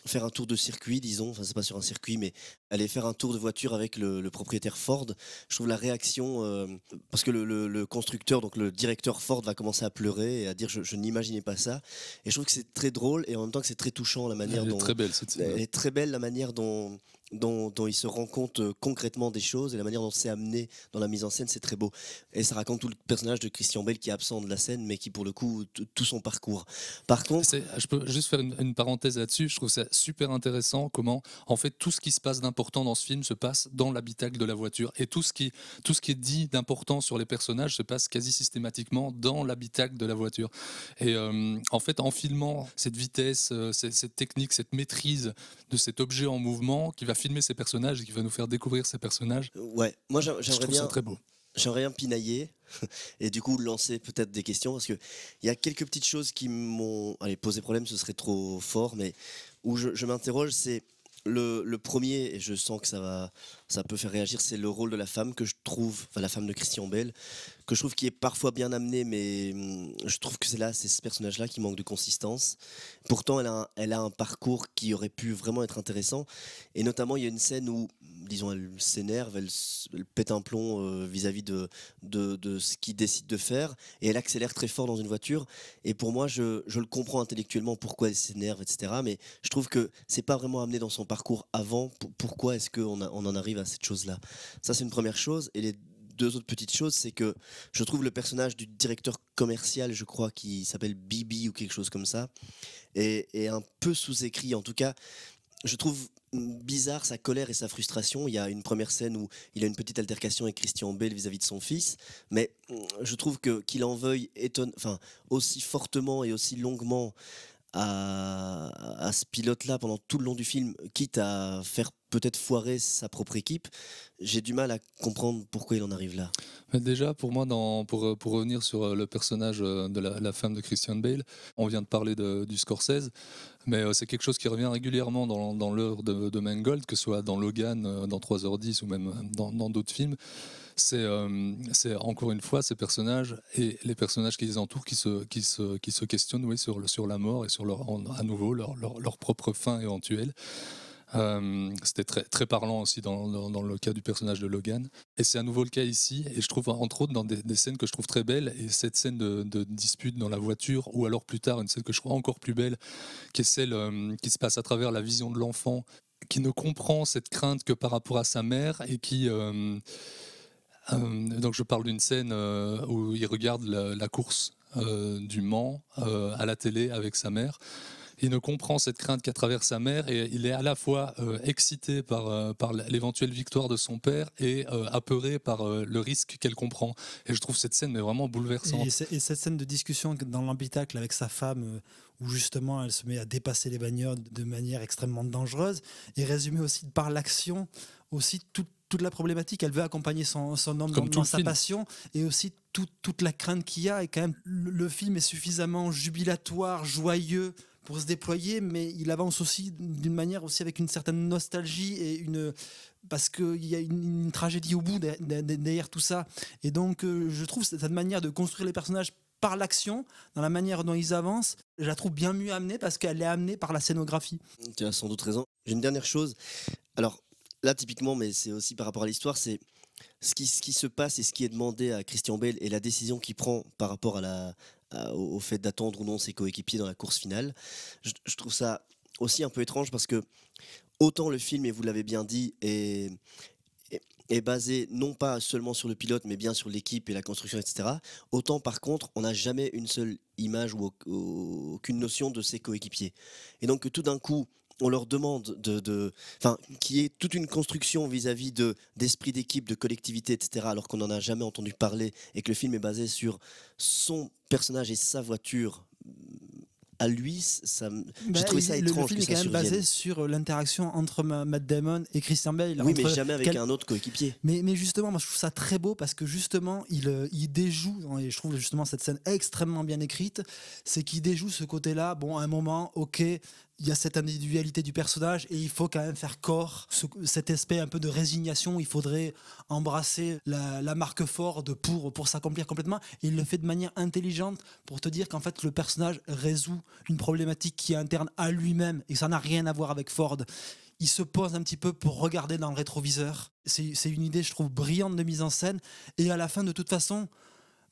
faire un tour de circuit, disons, enfin c'est pas sur un circuit, mais aller faire un tour de voiture avec le propriétaire Ford. Je trouve la réaction, parce que le constructeur, donc le directeur Ford va commencer à pleurer et à dire je n'imaginais pas ça, et je trouve que c'est très drôle et en même temps que c'est très touchant la manière dont... Très belle cette scène. Elle est très belle la manière dont il se rend compte concrètement des choses et la manière dont c'est amené dans la mise en scène, c'est très beau. Et ça raconte tout le personnage de Christian Bale qui est absent de la scène, mais qui pour le coup, tout son parcours. Par contre... Je peux juste faire une parenthèse là-dessus, je trouve ça super intéressant comment en fait tout ce qui se passe d'important dans ce film se passe dans l'habitacle de la voiture, et tout ce qui est dit d'important sur les personnages se passe quasi systématiquement dans l'habitacle de la voiture. Et en fait, en filmant cette vitesse, cette technique, cette maîtrise de cet objet en mouvement qui va filmer ces personnages et qui va nous faire découvrir ces personnages. Ouais, moi j'aimerais bien... ça très beau. J'aimerais bien pinailler et du coup lancer peut-être des questions, parce qu'il y a quelques petites choses qui m'ont... Allez, poser problème, ce serait trop fort, mais où je m'interroge, c'est le premier, et je sens que ça peut faire réagir, c'est le rôle de la femme que je trouve, enfin la femme de Christian Bale, que je trouve qui est parfois bien amené, mais je trouve que c'est ce personnage-là qui manque de consistance. Pourtant, elle a un parcours qui aurait pu vraiment être intéressant, et notamment il y a une scène où, disons, elle s'énerve, elle pète un plomb vis-à-vis de ce qu'il décide de faire, et elle accélère très fort dans une voiture, et pour moi, je le comprends intellectuellement pourquoi elle s'énerve, etc., mais je trouve que c'est pas vraiment amené dans son parcours avant. Pourquoi est-ce qu'on en arrive à cette chose-là? Ça, c'est une première chose, et les deux autres petites choses, c'est que je trouve le personnage du directeur commercial, je crois, qui s'appelle Bibi ou quelque chose comme ça, est un peu sous-écrit. En tout cas, je trouve bizarre sa colère et sa frustration. Il y a une première scène où il a une petite altercation avec Christian Bale vis-à-vis de son fils, mais je trouve qu'il en veuille aussi fortement et aussi longuement à ce pilote-là pendant tout le long du film, quitte à faire peut-être foirer sa propre équipe. J'ai du mal à comprendre pourquoi il en arrive là. Mais déjà, pour moi, pour revenir sur le personnage de la femme de Christian Bale, on vient de parler du Scorsese, mais c'est quelque chose qui revient régulièrement dans l'œuvre de Mangold, que ce soit dans Logan, dans 3h10 ou même dans d'autres films. C'est encore une fois ces personnages et les personnages qui les entourent qui se questionnent, oui, sur la mort et sur à nouveau leur propre fin éventuelle. C'était très, très parlant aussi dans le cas du personnage de Logan, et c'est à nouveau le cas ici, et je trouve entre autres dans des scènes que je trouve très belles, et cette scène de dispute dans la voiture, ou alors plus tard une scène que je trouve encore plus belle, qui est celle qui se passe à travers la vision de l'enfant, qui ne comprend cette crainte que par rapport à sa mère, et qui donc je parle d'une scène où il regarde la course du Mans à la télé avec sa mère. il ne comprend cette crainte qu'à travers sa mère et il est à la fois excité par l'éventuelle victoire de son père et apeuré par le risque qu'elle comprend. Et je trouve cette scène mais vraiment bouleversante. Et cette scène de discussion dans l'habitacle avec sa femme, où justement elle se met à dépasser les bagnoles de manière extrêmement dangereuse, est résumée aussi par l'action, aussi toute la problématique. Elle veut accompagner son homme dans sa passion, et aussi toute la crainte qu'il y a. Et quand même, le film est suffisamment jubilatoire, joyeux pour se déployer, mais il avance aussi d'une manière aussi avec une certaine nostalgie et parce qu'il y a une tragédie au bout derrière tout ça. Et donc je trouve cette manière de construire les personnages par l'action, dans la manière dont ils avancent, je la trouve bien mieux amenée parce qu'elle est amenée par la scénographie. Tu as sans doute raison. J'ai une dernière chose. Alors là, typiquement, mais c'est aussi par rapport à l'histoire, c'est ce qui se passe et ce qui est demandé à Christian Bale et la décision qu'il prend par rapport au fait d'attendre ou non ses coéquipiers dans la course finale. Je trouve ça aussi un peu étrange parce que autant le film, et vous l'avez bien dit, est basé non pas seulement sur le pilote, mais bien sur l'équipe et la construction, etc. Autant par contre, on n'a jamais une seule image ou aucune notion de ses coéquipiers. Et donc tout d'un coup, on leur demande qu'il y ait toute une construction vis-à-vis d'esprit d'équipe, de collectivité, etc., alors qu'on n'en a jamais entendu parler et que le film est basé sur son personnage et sa voiture à lui, j'ai trouvé ça étrange. Le film est quand même basé sur l'interaction entre Matt Damon et Christian Bale. Oui, mais jamais avec un autre coéquipier. Mais justement, moi je trouve ça très beau parce que justement, il déjoue, et je trouve justement cette scène extrêmement bien écrite, c'est qu'il déjoue ce côté-là. Bon, à un moment, ok, il y a cette individualité du personnage et il faut quand même faire corps, cet aspect un peu de résignation. Il faudrait embrasser la marque Ford pour s'accomplir complètement. Et il le fait de manière intelligente pour te dire qu'en fait le personnage résout une problématique qui est interne à lui-même et ça n'a rien à voir avec Ford. Il se pose un petit peu pour regarder dans le rétroviseur. C'est une idée, je trouve, brillante de mise en scène. Et à la fin, de toute façon,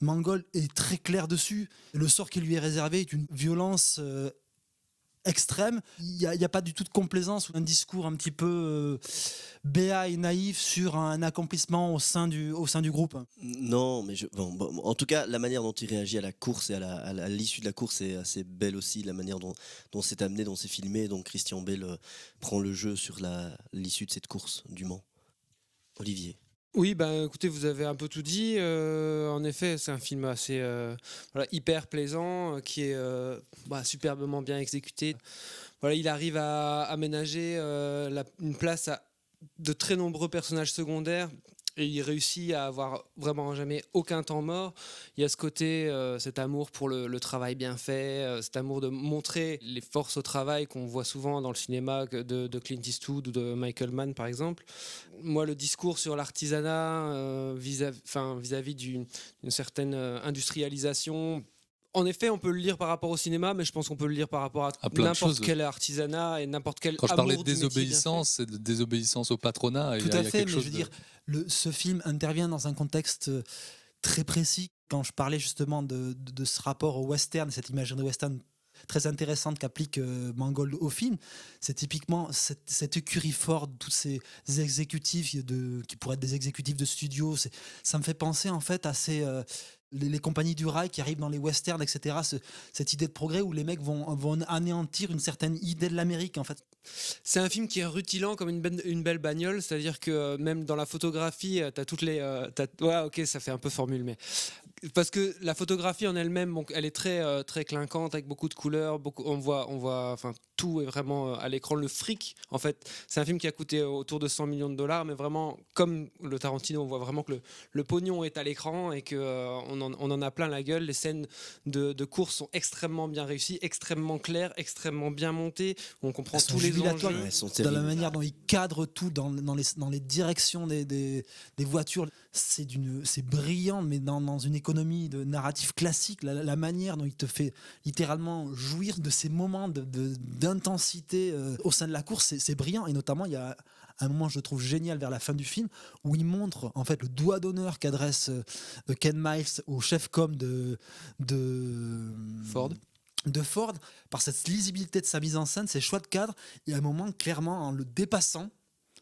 Mangold est très clair dessus. Le sort qui lui est réservé est une violence extrême. Il n'y a pas du tout de complaisance ou un discours un petit peu béat et naïf sur un accomplissement au sein du groupe. Non, mais en tout cas, la manière dont il réagit à la course et à l'issue de la course est assez belle aussi, la manière dont c'est amené, dont c'est filmé. Donc Christian Bale prend le jeu sur l'issue de cette course du Mans. Olivier. Oui, écoutez, vous avez un peu tout dit. En effet, c'est un film assez hyper plaisant, qui est superbement bien exécuté. Voilà, il arrive à aménager une place à de très nombreux personnages secondaires. Et il réussit à avoir vraiment jamais aucun temps mort. Il y a ce côté, cet amour pour le travail bien fait, cet amour de montrer les forces au travail qu'on voit souvent dans le cinéma de Clint Eastwood ou de Michael Mann par exemple. Moi, le discours sur l'artisanat vis-à-vis d'une certaine industrialisation, en effet, on peut le lire par rapport au cinéma, mais je pense qu'on peut le lire par rapport à n'importe quel artisanat et n'importe quel Quand je amour parlais de du désobéissance, c'est de désobéissance au patronat. Tout à fait, mais je veux dire, ce film intervient dans un contexte très précis. Quand je parlais justement de ce rapport au western, cette imagerie de western très intéressante qu'applique Mangold au film, c'est typiquement cette écurie Ford, tous ces exécutifs qui pourraient être des exécutifs de studio. Ça me fait penser en fait à les compagnies du rail qui arrivent dans les westerns, etc. Cette idée de progrès où les mecs vont anéantir une certaine idée de l'Amérique, en fait. C'est un film qui est rutilant comme une belle bagnole, c'est-à-dire que même dans la photographie, t'as toutes les... ouais, ok, ça fait un peu formule, mais... Parce que la photographie en elle-même, elle est très, très clinquante, avec beaucoup de couleurs, on voit tout est vraiment à l'écran. Le fric, en fait, c'est un film qui a coûté autour de 100 millions de dollars, mais vraiment, comme le Tarantino, on voit vraiment que le pognon est à l'écran et qu'on on en a plein la gueule. Les scènes de course sont extrêmement bien réussies, extrêmement claires, extrêmement bien montées. On comprend tous les enjeux. Dans la manière dont ils cadrent tout, dans les directions des voitures, c'est brillant, mais dans une économie de narratif classique, la manière dont il te fait littéralement jouir de ces moments d'intensité au sein de la course, c'est brillant. Et notamment, il y a un moment, je trouve génial, vers la fin du film, où il montre en fait le doigt d'honneur qu'adresse Ken Miles au chef com de Ford, par cette lisibilité de sa mise en scène, ses choix de cadre. Il y a un moment, clairement, en le dépassant,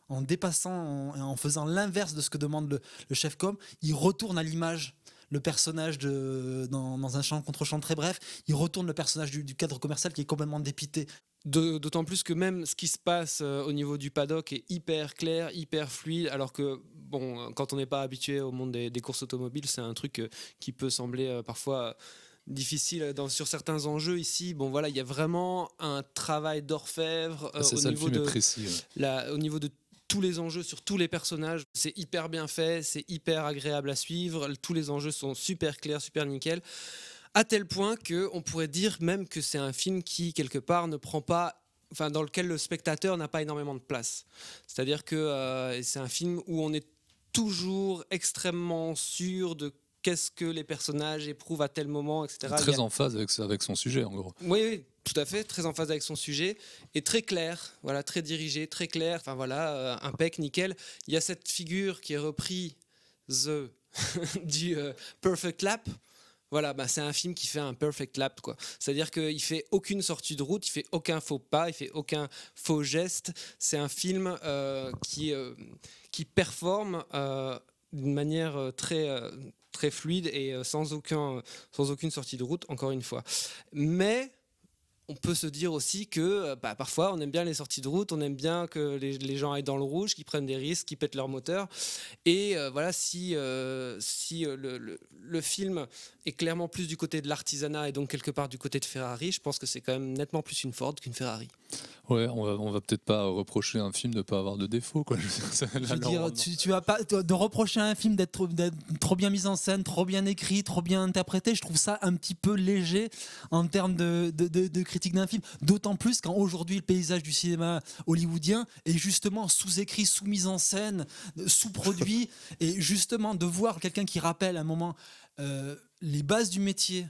en faisant l'inverse de ce que demande le chef com, il retourne à l'image. le personnage dans un contre-champ très bref, il retourne le personnage du cadre commercial qui est complètement dépité. D'autant plus que même ce qui se passe au niveau du paddock est hyper clair, hyper fluide, alors que bon, quand on n'est pas habitué au monde des courses automobiles, c'est un truc qui peut sembler parfois difficile sur certains enjeux. Ici, bon voilà, il y a vraiment un travail d'orfèvre au niveau de tous les enjeux sur tous les personnages. C'est hyper bien fait, c'est hyper agréable à suivre, tous les enjeux sont super clairs, super nickel. À tel point qu'on pourrait dire même que c'est un film qui, quelque part, ne prend pas, enfin, dans lequel le spectateur n'a pas énormément de place. C'est-à-dire que c'est un film où on est toujours extrêmement sûr de qu'est-ce que les personnages éprouvent à tel moment, etc. Très en phase avec son sujet, en gros. Oui, tout à fait, très en phase avec son sujet et très clair, voilà, très dirigé, très clair. Enfin voilà, impec, nickel. Il y a cette figure qui est reprise du Perfect Lap. Voilà, c'est un film qui fait un perfect lap, quoi. C'est-à-dire qu'il fait aucune sortie de route, il fait aucun faux pas, il fait aucun faux geste. C'est un film qui performe d'une manière très fluide et sans aucune sortie de route, encore une fois. Mais on peut se dire aussi que parfois on aime bien les sorties de route, on aime bien que les gens aillent dans le rouge, qu'ils prennent des risques, qu'ils pètent leur moteur. Et voilà, si le film est clairement plus du côté de l'artisanat et donc quelque part du côté de Ferrari, je pense que c'est quand même nettement plus une Ford qu'une Ferrari. Ouais, on va peut-être pas reprocher à un film de ne pas avoir de défauts, quoi. Tu vas pas de reprocher à un film d'être trop bien mis en scène, trop bien écrit, trop bien interprété. Je trouve ça un petit peu léger en termes de critique d'un film. D'autant plus quand aujourd'hui le paysage du cinéma hollywoodien est justement sous-écrit, sous-mise en scène, sous-produit. Et justement de voir quelqu'un qui rappelle à un moment les bases du métier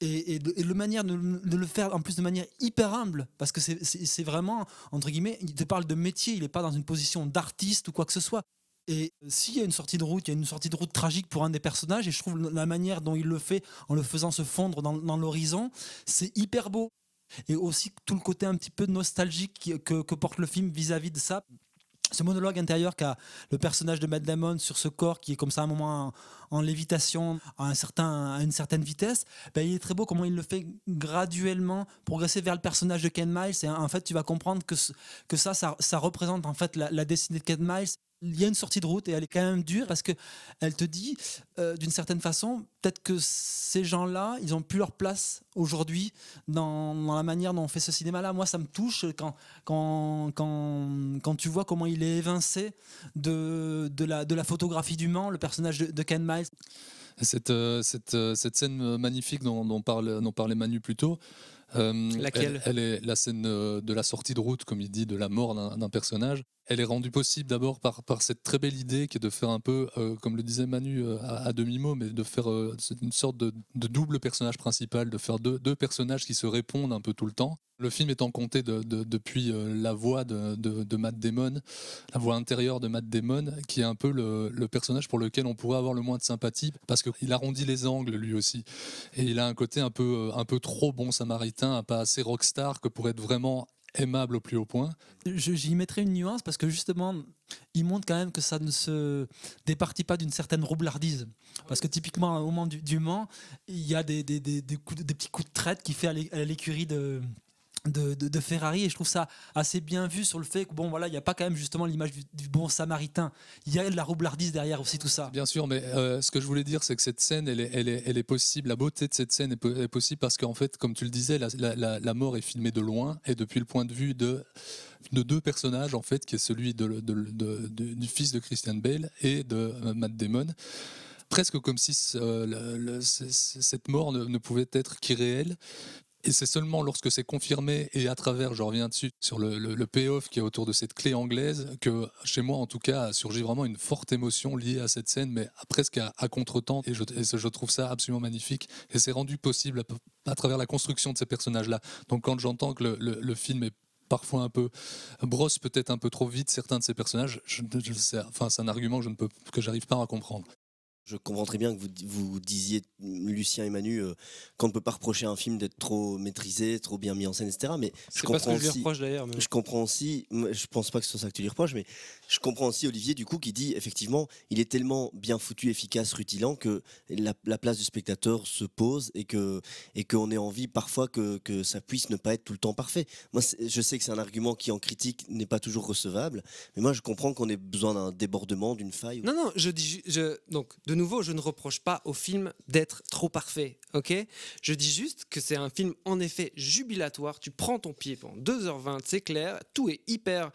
et la manière de le faire en plus de manière hyper humble, parce que c'est vraiment, entre guillemets, il te parle de métier, il n'est pas dans une position d'artiste ou quoi que ce soit. Et s'il y a une sortie de route, il y a une sortie de route tragique pour un des personnages, et je trouve la manière dont il le fait en le faisant se fondre dans l'horizon, c'est hyper beau. Et aussi tout le côté un petit peu nostalgique que porte le film vis-à-vis de ça. Ce monologue intérieur qu'a le personnage de Matt Damon sur ce corps qui est comme ça à un moment en lévitation à une certaine vitesse, il est très beau comment il le fait graduellement progresser vers le personnage de Ken Miles. Et en fait tu vas comprendre que ça représente en fait la destinée de Ken Miles. Il y a une sortie de route et elle est quand même dure parce qu'elle te dit d'une certaine façon peut-être que ces gens-là ils n'ont plus leur place aujourd'hui dans la manière dont on fait ce cinéma-là. Moi ça me touche quand tu vois comment il est évincé de la photographie du Mans, le personnage de Ken Miles. Cette scène magnifique dont parlait Manu plus tôt, laquelle ? Elle est la scène de la sortie de route, comme il dit, de la mort d'un personnage. Elle est rendue possible d'abord par cette très belle idée qui est de faire un peu, comme le disait Manu à demi-mot, mais de faire une sorte de double personnage principal, de faire deux personnages qui se répondent un peu tout le temps. Le film étant compté depuis la voix de Matt Damon, la voix intérieure de Matt Damon, qui est un peu le personnage pour lequel on pourrait avoir le moins de sympathie, parce qu'il arrondit les angles lui aussi. Et il a un côté un peu trop bon samaritain, pas assez rockstar, que pour être vraiment aimable au plus haut point. J'y mettrais une nuance parce que justement il montre quand même que ça ne se départit pas d'une certaine roublardise, parce que typiquement au moment du Mans il y a des petits coups de traite qu'il fait à l'écurie de Ferrari, et je trouve ça assez bien vu sur le fait que bon voilà, il n'y a pas quand même justement l'image du bon samaritain, il y a de la roublardise derrière aussi, tout ça. Bien sûr, mais ce que je voulais dire c'est que cette scène elle est possible, la beauté de cette scène est possible parce qu'en fait comme tu le disais la mort est filmée de loin et depuis le point de vue de deux personnages en fait, qui est celui du fils de Christian Bale et de Matt Damon, presque comme si cette mort ne pouvait être qu'irréelle. Et c'est seulement lorsque c'est confirmé et à travers, je reviens dessus, sur le payoff qui est autour de cette clé anglaise, que chez moi en tout cas a surgi vraiment une forte émotion liée à cette scène, mais presque à contre-temps, et je trouve ça absolument magnifique, et c'est rendu possible à travers la construction de ces personnages-là. Donc quand j'entends que le film est parfois un peu brosse peut-être un peu trop vite certains de ces personnages, c'est un argument que j'arrive pas à comprendre. Je comprends très bien que vous disiez, Lucien et Manu, qu'on ne peut pas reprocher à un film d'être trop maîtrisé, trop bien mis en scène, etc. Mais C'est pas ce que je lui reproche d'ailleurs. Mais... Je comprends aussi, je pense pas que ce soit ça que tu lui reproches, mais je comprends aussi Olivier du coup qui dit effectivement il est tellement bien foutu, efficace, rutilant que la place du spectateur se pose et qu'on ait envie parfois que ça puisse ne pas être tout le temps parfait. Moi je sais que c'est un argument qui en critique n'est pas toujours recevable, mais moi je comprends qu'on ait besoin d'un débordement, d'une faille. Non, donc de nouveau je ne reproche pas au film d'être trop parfait, ok ? Je dis juste que c'est un film en effet jubilatoire, tu prends ton pied pendant 2h20, c'est clair, tout est hyper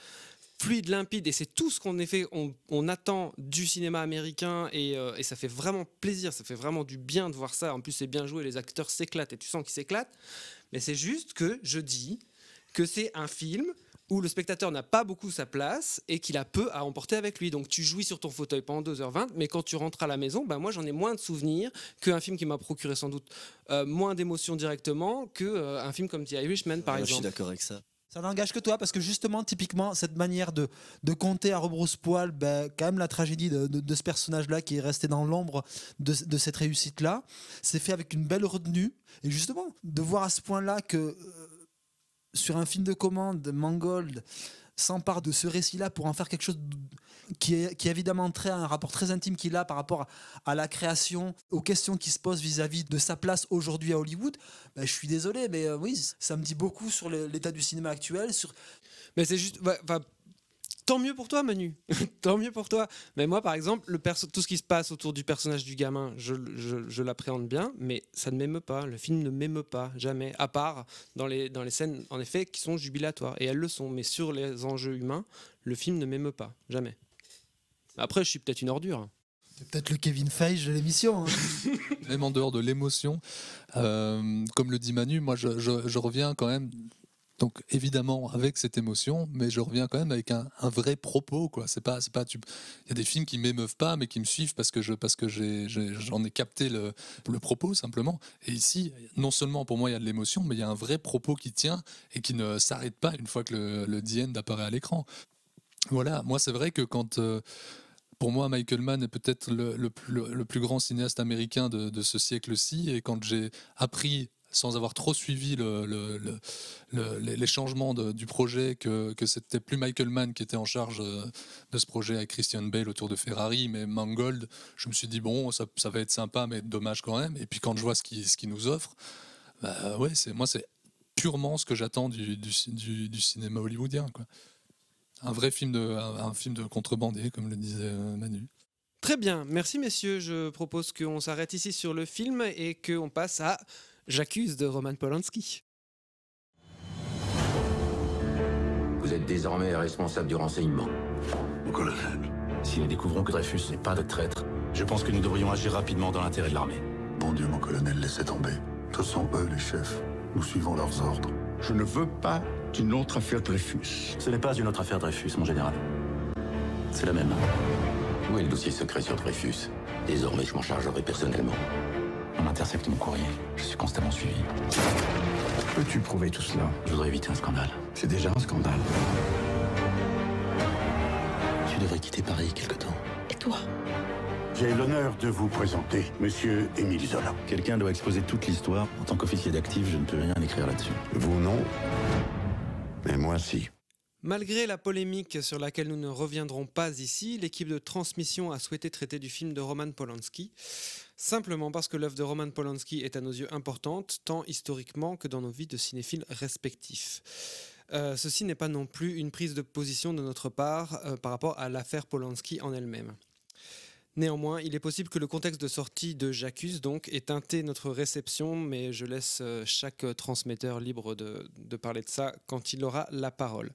fluide, limpide, et c'est tout ce qu'on attend du cinéma américain, et ça fait vraiment plaisir, ça fait vraiment du bien de voir ça. En plus c'est bien joué, les acteurs s'éclatent et tu sens qu'ils s'éclatent, mais c'est juste que je dis que c'est un film où le spectateur n'a pas beaucoup sa place et qu'il a peu à emporter avec lui. Donc tu jouis sur ton fauteuil pendant 2h20, mais quand tu rentres à la maison, moi j'en ai moins de souvenirs qu'un film qui m'a procuré sans doute moins d'émotions directement qu'un film comme The Irishman par exemple. Je suis d'accord avec ça. Ça n'engage que toi, parce que justement, typiquement, cette manière de compter à rebrousse-poil, quand même la tragédie de ce personnage-là qui est resté dans l'ombre de cette réussite-là, c'est fait avec une belle retenue. Et justement, de voir à ce point-là que sur un film de commande, Mangold s'empare de ce récit-là pour en faire quelque chose qui est évidemment un rapport très intime qu'il a par rapport à la création, aux questions qui se posent vis-à-vis de sa place aujourd'hui à Hollywood. Je suis désolé, mais oui, ça me dit beaucoup sur l'état du cinéma actuel. Mais c'est juste... Tant mieux pour toi, Manu. Tant mieux pour toi. Mais moi, par exemple, tout ce qui se passe autour du personnage du gamin, je l'appréhende bien, mais ça ne m'émeut pas. Le film ne m'émeut pas, jamais. À part dans les scènes, en effet, qui sont jubilatoires. Et elles le sont. Mais sur les enjeux humains, le film ne m'émeut pas, jamais. Après, je suis peut-être une ordure. C'est peut-être le Kevin Feige de l'émission. Même en dehors de l'émotion, comme le dit Manu, moi, je reviens quand même... Donc évidemment avec cette émotion, mais je reviens quand même avec un vrai propos, quoi. C'est pas. Il y a des films qui m'émeuvent pas, mais qui me suivent parce que j'en ai capté le propos simplement. Et ici, non seulement pour moi il y a de l'émotion, mais il y a un vrai propos qui tient et qui ne s'arrête pas une fois que le The End apparaît à l'écran. Voilà. Moi c'est vrai que quand pour moi, Michael Mann est peut-être le plus grand cinéaste américain de ce siècle-ci, et quand j'ai appris, sans avoir trop suivi les changements du projet, que c'était plus Michael Mann qui était en charge de ce projet avec Christian Bale autour de Ferrari, mais Mangold, je me suis dit bon, ça va être sympa, mais dommage quand même. Et puis quand je vois ce qu'il nous offre, ouais, c'est purement ce que j'attends du cinéma hollywoodien, quoi. Un vrai film un film de contrebandier, comme le disait Manu. Très bien, merci messieurs. Je propose qu'on s'arrête ici sur le film et qu'on passe à J'accuse de Roman Polanski. Vous êtes désormais responsable du renseignement. Mon colonel, Si nous découvrons que Dreyfus n'est pas de traître, je pense que nous devrions agir rapidement dans l'intérêt de l'armée. Bon Dieu, mon colonel, laissez tomber. Ce sont eux les chefs. Nous suivons leurs ordres. Je ne veux pas d'une autre affaire Dreyfus. ce n'est pas une autre affaire Dreyfus, mon général. C'est la même. Où est le dossier secret sur Dreyfus? Désormais, je m'en chargerai personnellement. On intercepte mon courrier. Je suis constamment suivi. Peux-tu prouver tout cela? Je voudrais éviter un scandale. C'est déjà un scandale. Tu devrais quitter Paris quelque temps. Et toi? J'ai l'honneur de vous présenter Monsieur Émile Zola. Quelqu'un doit exposer toute l'histoire. En tant qu'officier d'actif, je ne peux rien écrire là-dessus. Vous non, mais moi si. Malgré la polémique sur laquelle nous ne reviendrons pas ici, l'équipe de transmission a souhaité traiter du film de Roman Polanski, simplement parce que l'œuvre de Roman Polanski est à nos yeux importante, tant historiquement que dans nos vies de cinéphiles respectifs. Ceci n'est pas non plus une prise de position de notre part par rapport à l'affaire Polanski en elle-même. Néanmoins, il est possible que le contexte de sortie de J'accuse donc ait teinté notre réception, mais je laisse chaque transmetteur libre de parler de ça quand il aura la parole.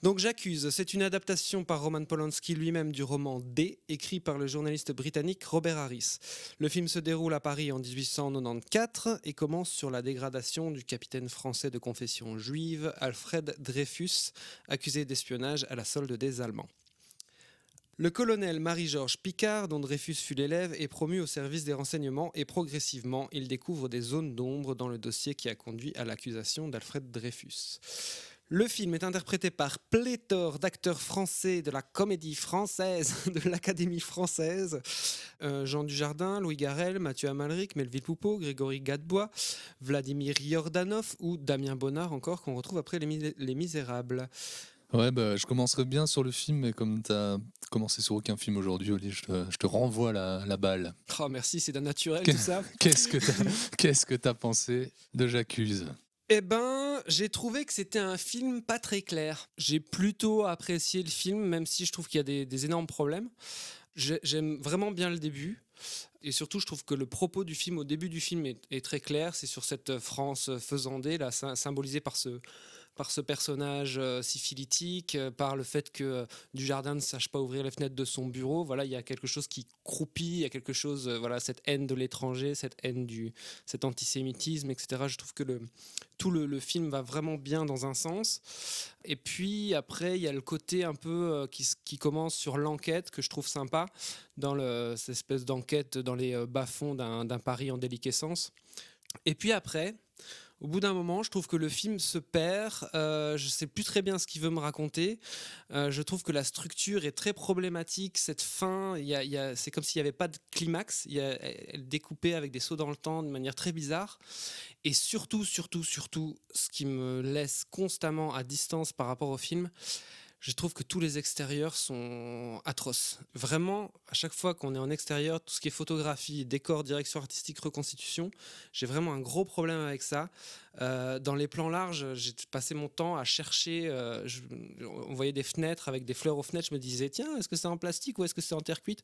Donc J'accuse, c'est une adaptation par Roman Polanski lui-même du roman D, écrit par le journaliste britannique Robert Harris. Le film se déroule à Paris en 1894 et commence sur la dégradation du capitaine français de confession juive Alfred Dreyfus, accusé d'espionnage à la solde des Allemands. Le colonel Marie-Georges Picard, dont Dreyfus fut l'élève, est promu au service des renseignements et progressivement, il découvre des zones d'ombre dans le dossier qui a conduit à l'accusation d'Alfred Dreyfus. Le film est interprété par pléthore d'acteurs français de la comédie française, de l'Académie française. Jean Dujardin, Louis Garrel, Mathieu Amalric, Melville Poupeau, Grégory Gadebois, Vladimir Yordanov ou Damien Bonnard encore, qu'on retrouve après Les Misérables. Ouais, je commencerai bien sur le film, mais comme tu as commencé sur aucun film aujourd'hui, Oli, je te renvoie la balle. Oh merci, c'est d'un naturel tout ça. Qu'est-ce que tu as pensé de J'accuse ? Eh ben, j'ai trouvé que c'était un film pas très clair. J'ai plutôt apprécié le film, même si je trouve qu'il y a des énormes problèmes. J'aime vraiment bien le début. Et surtout, je trouve que le propos du film, au début du film, est très clair. C'est sur cette France faisandée, là, symbolisée par ce personnage syphilitique, par le fait que Dujardin ne sache pas ouvrir les fenêtres de son bureau. Voilà, il y a quelque chose qui croupit, il y a quelque chose, voilà, cette haine de l'étranger, cette haine cet antisémitisme, etc. Je trouve que tout le film va vraiment bien dans un sens. Et puis après, il y a le côté un peu qui commence sur l'enquête, que je trouve sympa, dans cette espèce d'enquête dans les bas-fonds d'un Paris en déliquescence. Et puis après, au bout d'un moment, je trouve que le film se perd. Je ne sais plus très bien ce qu'il veut me raconter. Je trouve que la structure est très problématique. Cette fin, c'est comme s'il n'y avait pas de climax. Elle est découpée avec des sauts dans le temps de manière très bizarre. Et surtout, ce qui me laisse constamment à distance par rapport au film, je trouve que tous les extérieurs sont atroces. Vraiment, à chaque fois qu'on est en extérieur, tout ce qui est photographie, décor, direction artistique, reconstitution, j'ai vraiment un gros problème avec ça. Dans les plans larges, j'ai passé mon temps à chercher. On voyait des fenêtres avec des fleurs aux fenêtres. Je me disais, tiens, est-ce que c'est en plastique ou est-ce que c'est en terre cuite ?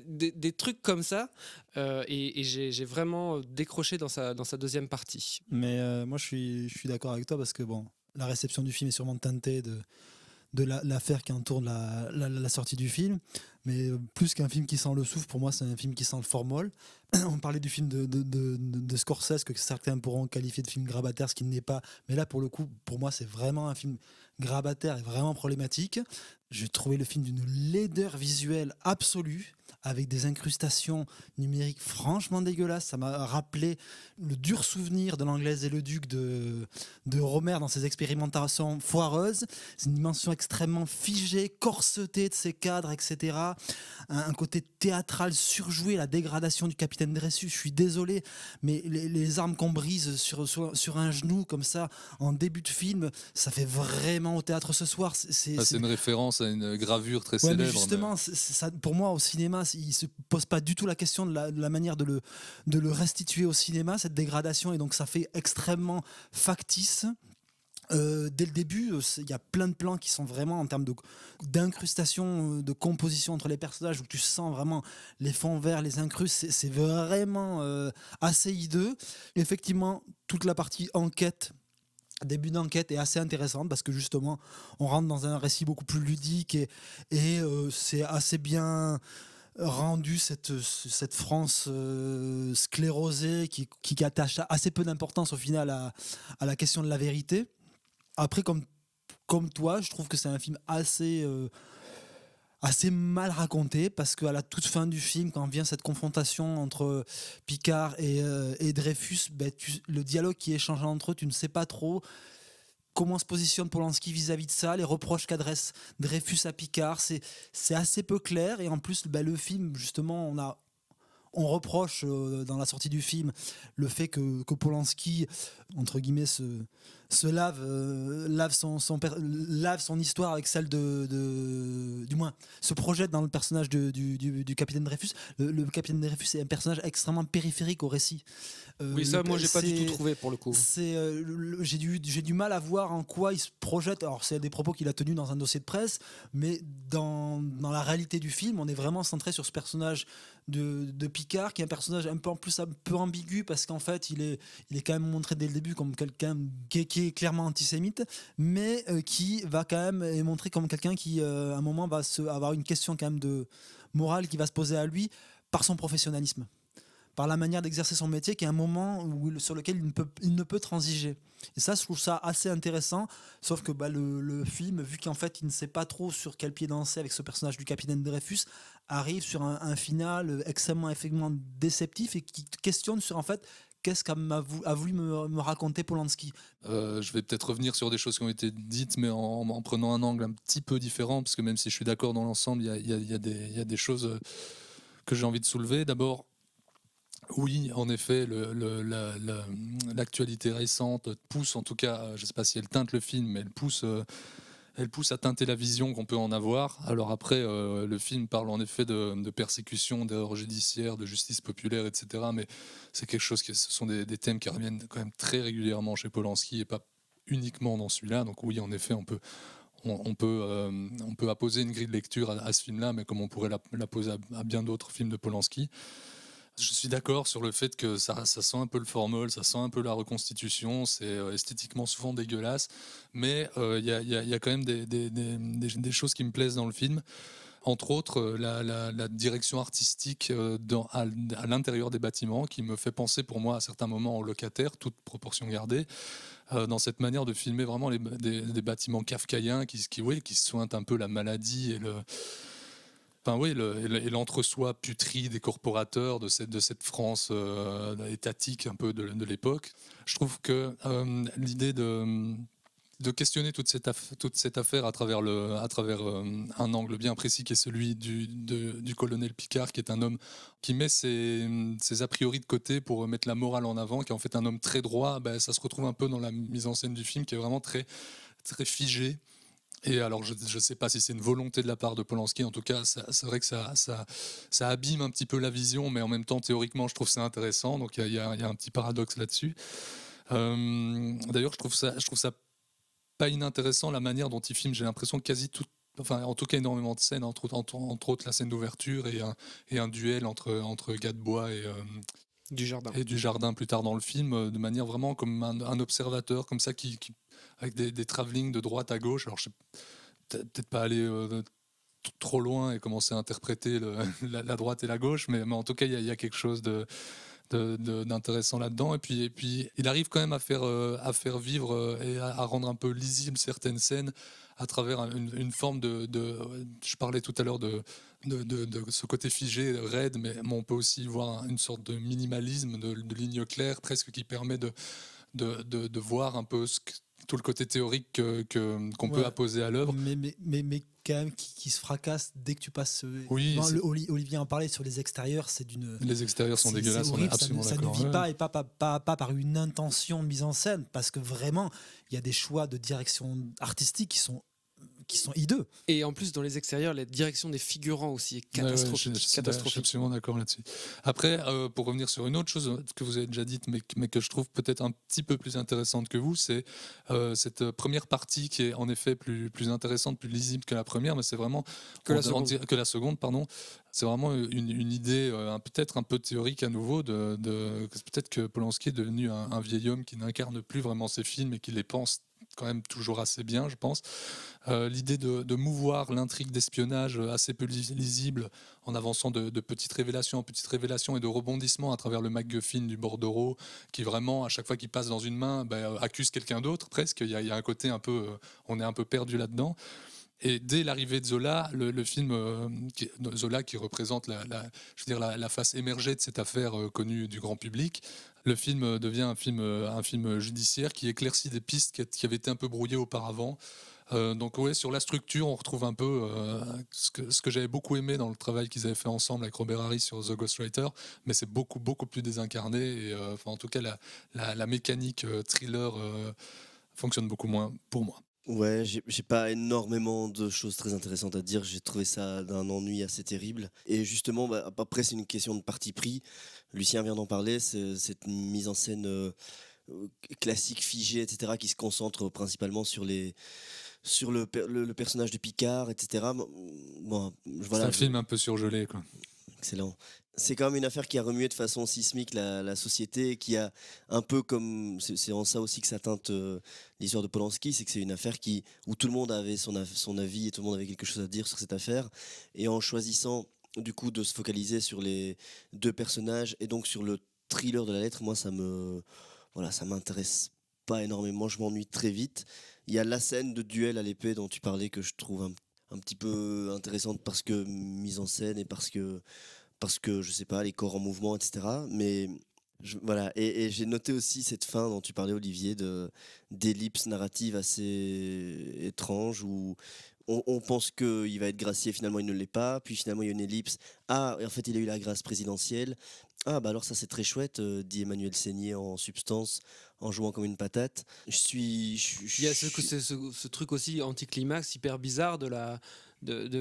Des trucs comme ça. Et j'ai vraiment décroché dans sa deuxième partie. Mais moi, je suis d'accord avec toi parce que bon, la réception du film est sûrement teintée de l'affaire qui entoure la sortie du film, mais plus qu'un film qui sent le souffle, pour moi c'est un film qui sent le formol. On parlait du film de Scorsese que certains pourront qualifier de film grabataire, ce qui n'est pas, mais là pour le coup pour moi c'est vraiment un film grabataire et vraiment problématique. J'ai trouvé le film d'une laideur visuelle absolue, avec des incrustations numériques franchement dégueulasses. Ça m'a rappelé le dur souvenir de l'Anglaise et le Duc de Romer dans ses expérimentations foireuses. C'est une dimension extrêmement figée, corsetée de ses cadres, etc. Un côté théâtral surjoué, la dégradation du capitaine Dreyfus. Je suis désolé, mais les armes qu'on brise sur un genou comme ça en début de film, ça fait vraiment au théâtre ce soir. C'est une référence à une gravure très ouais, célèbre. Mais justement, ça, pour moi, au cinéma, il ne se pose pas du tout la question de la manière de le restituer au cinéma, cette dégradation, et donc ça fait extrêmement factice. Dès le début, il y a plein de plans qui sont vraiment en termes d'incrustation, de composition entre les personnages, où tu sens vraiment les fonds verts, les incrustes, c'est vraiment assez hideux. Effectivement, toute la partie enquête, début d'enquête est assez intéressante parce que justement on rentre dans un récit beaucoup plus ludique et c'est assez bien rendu cette France sclérosée qui attache assez peu d'importance au final à la question de la vérité. Après, comme toi, je trouve que c'est un film assez mal raconté, parce qu'à la toute fin du film, quand vient cette confrontation entre Picard et Dreyfus, le dialogue qui est échangé entre eux, tu ne sais pas trop comment se positionne Polanski vis-à-vis de ça, les reproches qu'adresse Dreyfus à Picard, c'est assez peu clair. Et en plus, le film, justement, on reproche dans la sortie du film le fait que Polanski, entre guillemets, se lave son histoire avec celle du moins se projette dans le personnage du capitaine Dreyfus. Le capitaine Dreyfus est un personnage extrêmement périphérique au récit. Oui, ça, moi, j'ai pas du tout trouvé pour le coup. J'ai du mal à voir en quoi il se projette. Alors, c'est des propos qu'il a tenus dans un dossier de presse, mais dans la réalité du film, on est vraiment centré sur ce personnage de Picard, qui est un personnage un peu ambigu, parce qu'en fait, il est quand même montré dès le début comme quelqu'un qui est clairement antisémite, mais qui va quand même montrer comme quelqu'un qui, à un moment, va avoir une question quand même de morale qui va se poser à lui par son professionnalisme, par la manière d'exercer son métier, qui est un moment sur lequel il ne peut transiger. Et ça, je trouve ça assez intéressant, sauf que le film, vu qu'en fait il ne sait pas trop sur quel pied danser avec ce personnage du capitaine Dreyfus, arrive sur un final extrêmement effectivement déceptif, et qui questionne sur en fait qu'est-ce qu'a voulu me raconter Polanski. Je vais peut-être revenir sur des choses qui ont été dites, mais en prenant un angle un petit peu différent, parce que même si je suis d'accord dans l'ensemble, il y a des choses que j'ai envie de soulever. D'abord, oui, en effet, l'actualité récente pousse, en tout cas, je ne sais pas si elle teinte le film, mais elle pousse à teinter la vision qu'on peut en avoir. Alors après, le film parle en effet de persécution, d'erreurs judiciaires, de justice populaire, etc. Mais c'est quelque chose ce sont des thèmes qui reviennent quand même très régulièrement chez Polanski et pas uniquement dans celui-là. Donc oui, en effet, on peut apposer une grille de lecture à ce film-là, mais comme on pourrait la poser à bien d'autres films de Polanski. Je suis d'accord sur le fait que ça sent un peu le formol, ça sent un peu la reconstitution, c'est esthétiquement souvent dégueulasse, mais il y a quand même des choses qui me plaisent dans le film. Entre autres, la direction artistique à l'intérieur des bâtiments, qui me fait penser pour moi à certains moments aux locataires, toute proportion gardée, dans cette manière de filmer vraiment des bâtiments kafkaïens qui sointent un peu la maladie et l'entre-soi putride des corporateurs de cette France étatique un peu de l'époque. Je trouve que l'idée de questionner toute cette affaire à travers un angle bien précis qui est celui du colonel Picard, qui est un homme qui met ses a priori de côté pour mettre la morale en avant, qui est en fait un homme très droit, ça se retrouve un peu dans la mise en scène du film qui est vraiment très, très figée. Et alors, je ne sais pas si c'est une volonté de la part de Polanski, en tout cas, c'est vrai que ça abîme un petit peu la vision, mais en même temps, théoriquement, je trouve ça intéressant, donc il y a un petit paradoxe là-dessus. D'ailleurs, je trouve ça pas inintéressant, la manière dont il filme, j'ai l'impression que en tout cas énormément de scènes, entre autres la scène d'ouverture et un duel entre Gadebois et Dujardin plus tard dans le film, de manière vraiment comme un observateur, comme ça, avec des travelling de droite à gauche. Alors je sais peut-être pas aller trop loin et commencer à interpréter la droite et la gauche, mais en tout cas il y a quelque chose d'intéressant là-dedans. Et puis il arrive quand même à faire vivre et à rendre un peu lisible certaines scènes à travers une forme je parlais tout à l'heure de ce côté figé, raide, mais on peut aussi voir une sorte de minimalisme, de ligne claire presque, qui permet de voir un peu tout le côté théorique qu'on peut apposer à l'œuvre. Mais quand même qui se fracasse dès que tu passes. Oui, Olivier en parlait sur les extérieurs, les extérieurs sont dégueulasses, c'est horrible, on est absolument ça d'accord. ne vit pas, et pas par une intention de mise en scène, parce que vraiment il y a des choix de direction artistique qui sont hideux. Et en plus, dans les extérieurs, la direction des figurants aussi est catastrophique. Je suis absolument d'accord là-dessus. Après, pour revenir sur une autre chose que vous avez déjà dite, mais que je trouve peut-être un petit peu plus intéressante que vous, c'est cette première partie qui est en effet plus intéressante, plus lisible que la première, mais c'est vraiment que la seconde, pardon. C'est vraiment une idée peut-être un peu théorique à nouveau, peut-être que Polanski est devenu un vieil homme qui n'incarne plus vraiment ses films et qui les pense quand même toujours assez bien, je pense. L'idée de mouvoir l'intrigue d'espionnage assez peu lisible en avançant de petites révélations en petites révélations et de rebondissements à travers le MacGuffin du bordereau, qui vraiment, à chaque fois qu'il passe dans une main, accuse quelqu'un d'autre presque. Il y a un côté un peu... on est un peu perdu là-dedans. Et dès l'arrivée de Zola, le film Zola qui représente la face émergée de cette affaire connue du grand public, le film devient un film judiciaire qui éclaircit des pistes qui avaient été un peu brouillées auparavant. Donc ouais, sur la structure, on retrouve un peu ce que j'avais beaucoup aimé dans le travail qu'ils avaient fait ensemble avec Robert Harris sur The Ghostwriter, mais c'est beaucoup plus désincarné. Et, en tout cas, la mécanique thriller fonctionne beaucoup moins pour moi. Ouais, j'ai pas énormément de choses très intéressantes à dire. J'ai trouvé ça d'un ennui assez terrible. Et justement, après, c'est une question de parti pris. Lucien vient d'en parler. C'est cette mise en scène classique, figée, etc., qui se concentre principalement sur le personnage de Picard, etc. Bon, c'est un film un peu surgelé, quoi. Excellent. C'est quand même une affaire qui a remué de façon sismique la société, qui a un peu comme... C'est en ça aussi que ça teinte l'histoire de Polanski, c'est que c'est une affaire où tout le monde avait son avis et tout le monde avait quelque chose à dire sur cette affaire. Et en choisissant du coup de se focaliser sur les deux personnages et donc sur le thriller de la lettre, moi ça m'intéresse pas énormément, je m'ennuie très vite. Il y a la scène de duel à l'épée dont tu parlais que je trouve un petit peu intéressante parce que mise en scène et parce que je sais pas, les corps en mouvement, etc. Mais Voilà, et j'ai noté aussi cette fin dont tu parlais, Olivier, d'ellipse narrative assez étrange où on pense qu'il va être gracié, finalement il ne l'est pas, puis finalement il y a une ellipse. Ah, et en fait il a eu la grâce présidentielle. Ah, bah alors ça c'est très chouette, dit Emmanuel Seigné en Substance, en jouant comme une patate. Il y a ce truc aussi anticlimax hyper bizarre de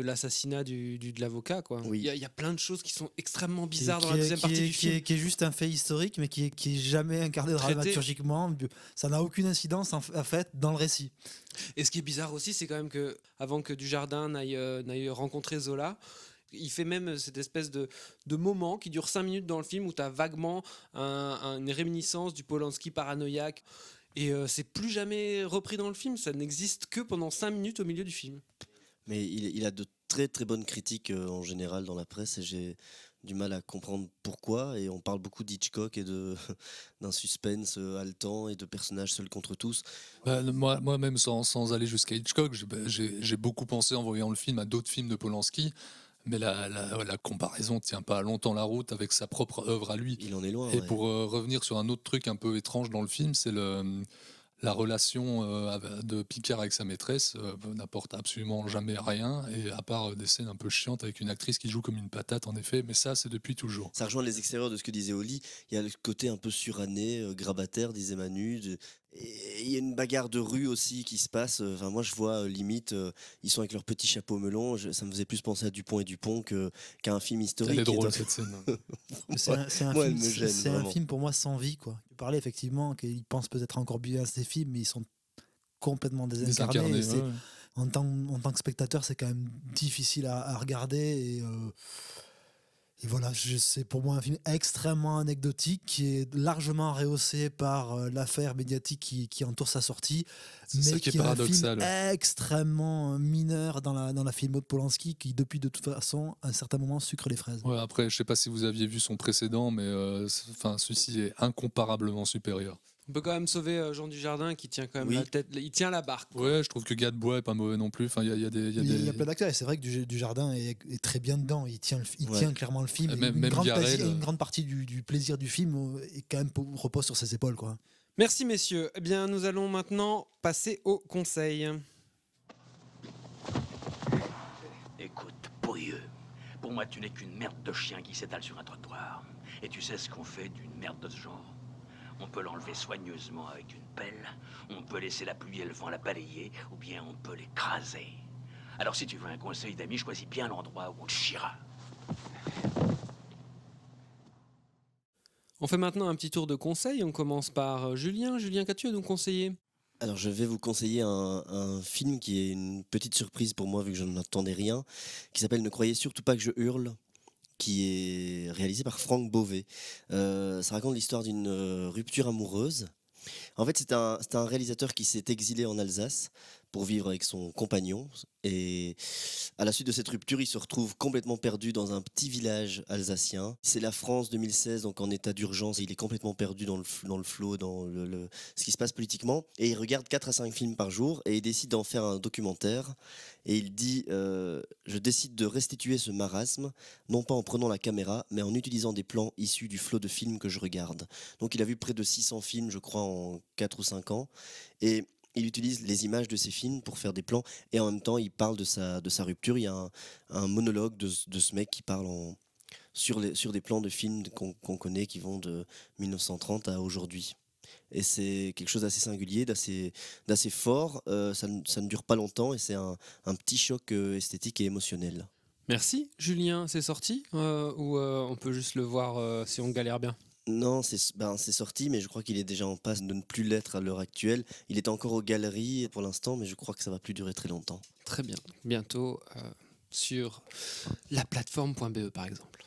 l'assassinat de l'avocat, quoi. Oui. Il y a plein de choses qui sont extrêmement bizarres dans la deuxième partie du film. Qui est juste un fait historique, mais qui est jamais incarné dramaturgiquement. Ça n'a aucune incidence en fait dans le récit. Et ce qui est bizarre aussi, c'est quand même que avant que Dujardin n'aille rencontrer Zola, il fait même cette espèce de moment qui dure 5 minutes dans le film où tu as vaguement une réminiscence du Polanski paranoïaque. Et c'est plus jamais repris dans le film. Ça n'existe que pendant 5 minutes au milieu du film. Mais il a de très très bonnes critiques en général dans la presse et j'ai du mal à comprendre pourquoi. Et on parle beaucoup d'Hitchcock et d'un suspense haletant et de personnages seuls contre tous. Moi-même, sans aller jusqu'à Hitchcock, j'ai beaucoup pensé en voyant le film à d'autres films de Polanski. Mais la comparaison ne tient pas longtemps la route avec sa propre œuvre à lui. Il en est loin. Et pour revenir sur un autre truc un peu étrange dans le film, c'est la relation de Picard avec sa maîtresse n'apporte absolument jamais rien, et à part des scènes un peu chiantes avec une actrice qui joue comme une patate, en effet, mais ça c'est depuis toujours. Ça rejoint les extérieurs de ce que disait Oli. Il y a le côté un peu suranné, grabataire, disait Manu. Et il y a une bagarre de rue aussi qui se passe. Enfin, moi je vois limite, ils sont avec leur petit chapeau melon. Ça me faisait plus penser à Dupont et Dupont qu'à un film historique. Elle est drôle cette scène. C'est un film pour moi sans vie, quoi. Tu parlais effectivement qu'ils pensent peut-être encore bien à ces films, mais ils sont complètement désincarnés. En tant que spectateur, c'est quand même difficile à regarder. Et voilà, c'est pour moi un film extrêmement anecdotique qui est largement rehaussé par l'affaire médiatique qui entoure sa sortie, mais qui est paradoxal. Un film extrêmement mineur dans la film de Polanski qui, depuis de toute façon, à un certain moment, sucre les fraises. Ouais, après, je ne sais pas si vous aviez vu son précédent, mais celui-ci est incomparablement supérieur. On peut quand même sauver Jean Dujardin qui tient quand même la tête, il tient la barque, quoi. Ouais, je trouve que Gadebois est pas mauvais non plus. Enfin, il y a plein d'acteurs et c'est vrai que Dujardin est très bien dedans. Il tient clairement le film. Même une grande partie du plaisir du film est quand même repose sur ses épaules, quoi. Merci messieurs. Eh bien, nous allons maintenant passer au conseil. Écoute, pourrieux. Pour moi, tu n'es qu'une merde de chien qui s'étale sur un trottoir. Et tu sais ce qu'on fait d'une merde de ce genre? On peut l'enlever soigneusement avec une pelle, on peut laisser la pluie et le vent la balayer, ou bien on peut l'écraser. Alors si tu veux un conseil d'ami, choisis bien l'endroit où on te chiera. On fait maintenant un petit tour de conseils. On commence par Julien. Julien, qu'as-tu à nous conseiller ? Alors je vais vous conseiller un film qui est une petite surprise pour moi vu que je n'attendais rien, qui s'appelle Ne croyez surtout pas que je hurle, qui est réalisé par Franck Beauvais. Ça raconte l'histoire d'une rupture amoureuse. En fait, c'est un réalisateur qui s'est exilé en Alsace pour vivre avec son compagnon. Et à la suite de cette rupture, il se retrouve complètement perdu dans un petit village alsacien. C'est la France 2016, donc en état d'urgence. Il est complètement perdu dans le flot, dans ce qui se passe politiquement. Et il regarde 4 à 5 films par jour et il décide d'en faire un documentaire. Et il dit je décide de restituer ce marasme, non pas en prenant la caméra, mais en utilisant des plans issus du flot de films que je regarde. Donc il a vu près de 600 films, je crois, en 4 ou 5 ans. Et il utilise les images de ces films pour faire des plans et en même temps il parle de sa rupture. Il y a un monologue de ce mec qui parle sur des plans de films qu'on connaît qui vont de 1930 à aujourd'hui. Et c'est quelque chose d'assez singulier, d'assez fort. Ça ne dure pas longtemps et c'est un petit choc esthétique et émotionnel. Merci. Julien, c'est sorti ou on peut juste le voir si on galère bien ? Non, c'est sorti, mais je crois qu'il est déjà en passe de ne plus l'être à l'heure actuelle. Il est encore aux galeries pour l'instant, mais je crois que ça va plus durer très longtemps. Très bien. Bientôt sur la plateforme.be par exemple.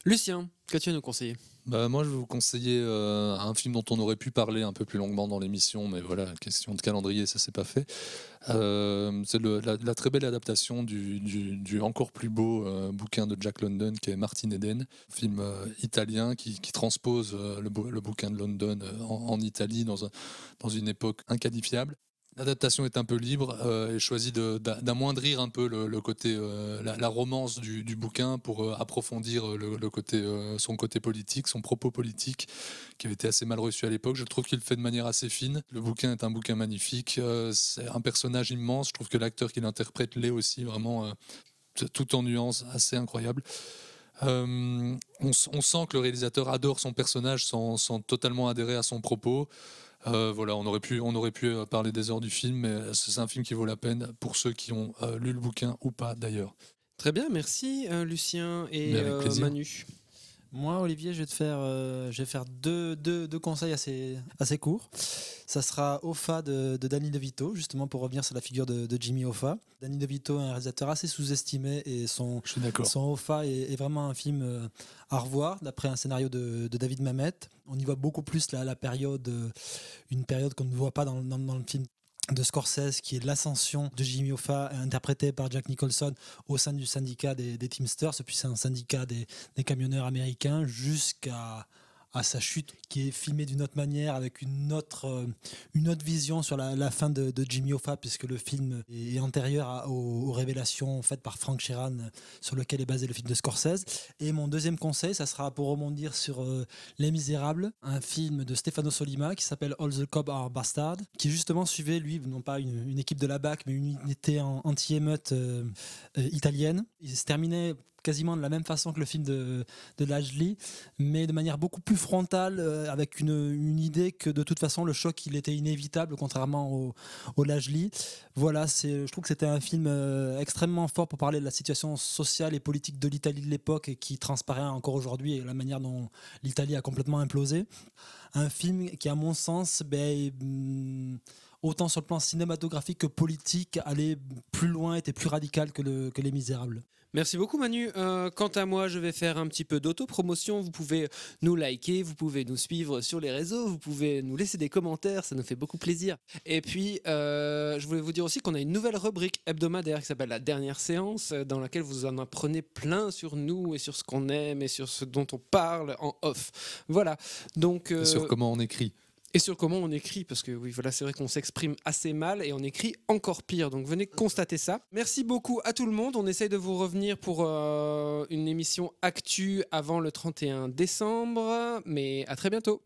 Lucien, qu'as-tu à nous conseiller ? Moi, je vais vous conseiller un film dont on aurait pu parler un peu plus longuement dans l'émission, mais voilà, question de calendrier, ça s'est pas fait. C'est la très belle adaptation du encore plus beau bouquin de Jack London, qui est Martin Eden, film italien qui transpose le bouquin de London en Italie dans une époque inqualifiable. L'adaptation est un peu libre et choisit d'amoindrir un peu le côté, la romance du bouquin pour approfondir son côté politique, son propos politique, qui avait été assez mal reçu à l'époque. Je trouve qu'il le fait de manière assez fine. Le bouquin est un bouquin magnifique. C'est un personnage immense. Je trouve que l'acteur qui l'interprète l'est aussi, vraiment tout en nuances, assez incroyable. On sent que le réalisateur adore son personnage sans totalement adhérer à son propos. Voilà, on aurait pu parler des heures du film, mais c'est un film qui vaut la peine pour ceux qui ont lu le bouquin ou pas d'ailleurs. Très bien, merci Lucien et Manu. Moi, Olivier, je vais faire deux conseils assez courts. Ça sera Hoffa de Danny DeVito, justement pour revenir sur la figure de Jimmy Hoffa. Danny DeVito est un réalisateur assez sous-estimé et son Hoffa est vraiment un film à revoir, d'après un scénario de David Mamet. On y voit beaucoup plus la période, une période qu'on ne voit pas dans le film de Scorsese, qui est l'ascension de Jimmy Hoffa, interprété par Jack Nicholson au sein du syndicat des Teamsters, puis c'est un syndicat des camionneurs américains, jusqu'à sa chute, qui est filmée d'une autre manière, avec une autre vision sur la fin de Jimmy Hoffa, puisque le film est antérieur aux révélations faites par Frank Sheeran, sur lequel est basé le film de Scorsese. Et mon deuxième conseil, ça sera pour rebondir sur Les Misérables, un film de Stefano Sollima qui s'appelle All the Cops Are Bastards, qui justement suivait, lui, non pas une équipe de la BAC, mais une unité anti-émeute italienne. Il se terminait quasiment de la même façon que le film de Lajli, mais de manière beaucoup plus frontale, avec une idée que de toute façon le choc il était inévitable, contrairement au Lajli. Voilà, je trouve que c'était un film extrêmement fort pour parler de la situation sociale et politique de l'Italie de l'époque, et qui transparaît encore aujourd'hui, et la manière dont l'Italie a complètement implosé. Un film qui, à mon sens, autant sur le plan cinématographique que politique, allait plus loin, était plus radical que Les Misérables. Merci beaucoup Manu. Quant à moi, je vais faire un petit peu d'autopromotion. Vous pouvez nous liker, vous pouvez nous suivre sur les réseaux, vous pouvez nous laisser des commentaires, ça nous fait beaucoup plaisir. Et puis, je voulais vous dire aussi qu'on a une nouvelle rubrique hebdomadaire qui s'appelle La Dernière Séance, dans laquelle vous en apprenez plein sur nous et sur ce qu'on aime et sur ce dont on parle en off. Voilà. Donc, et sur comment on écrit. Et sur comment on écrit, parce que oui, voilà, c'est vrai qu'on s'exprime assez mal et on écrit encore pire. Donc venez constater ça. Merci beaucoup à tout le monde. On essaye de vous revenir pour une émission actu avant le 31 décembre. Mais à très bientôt.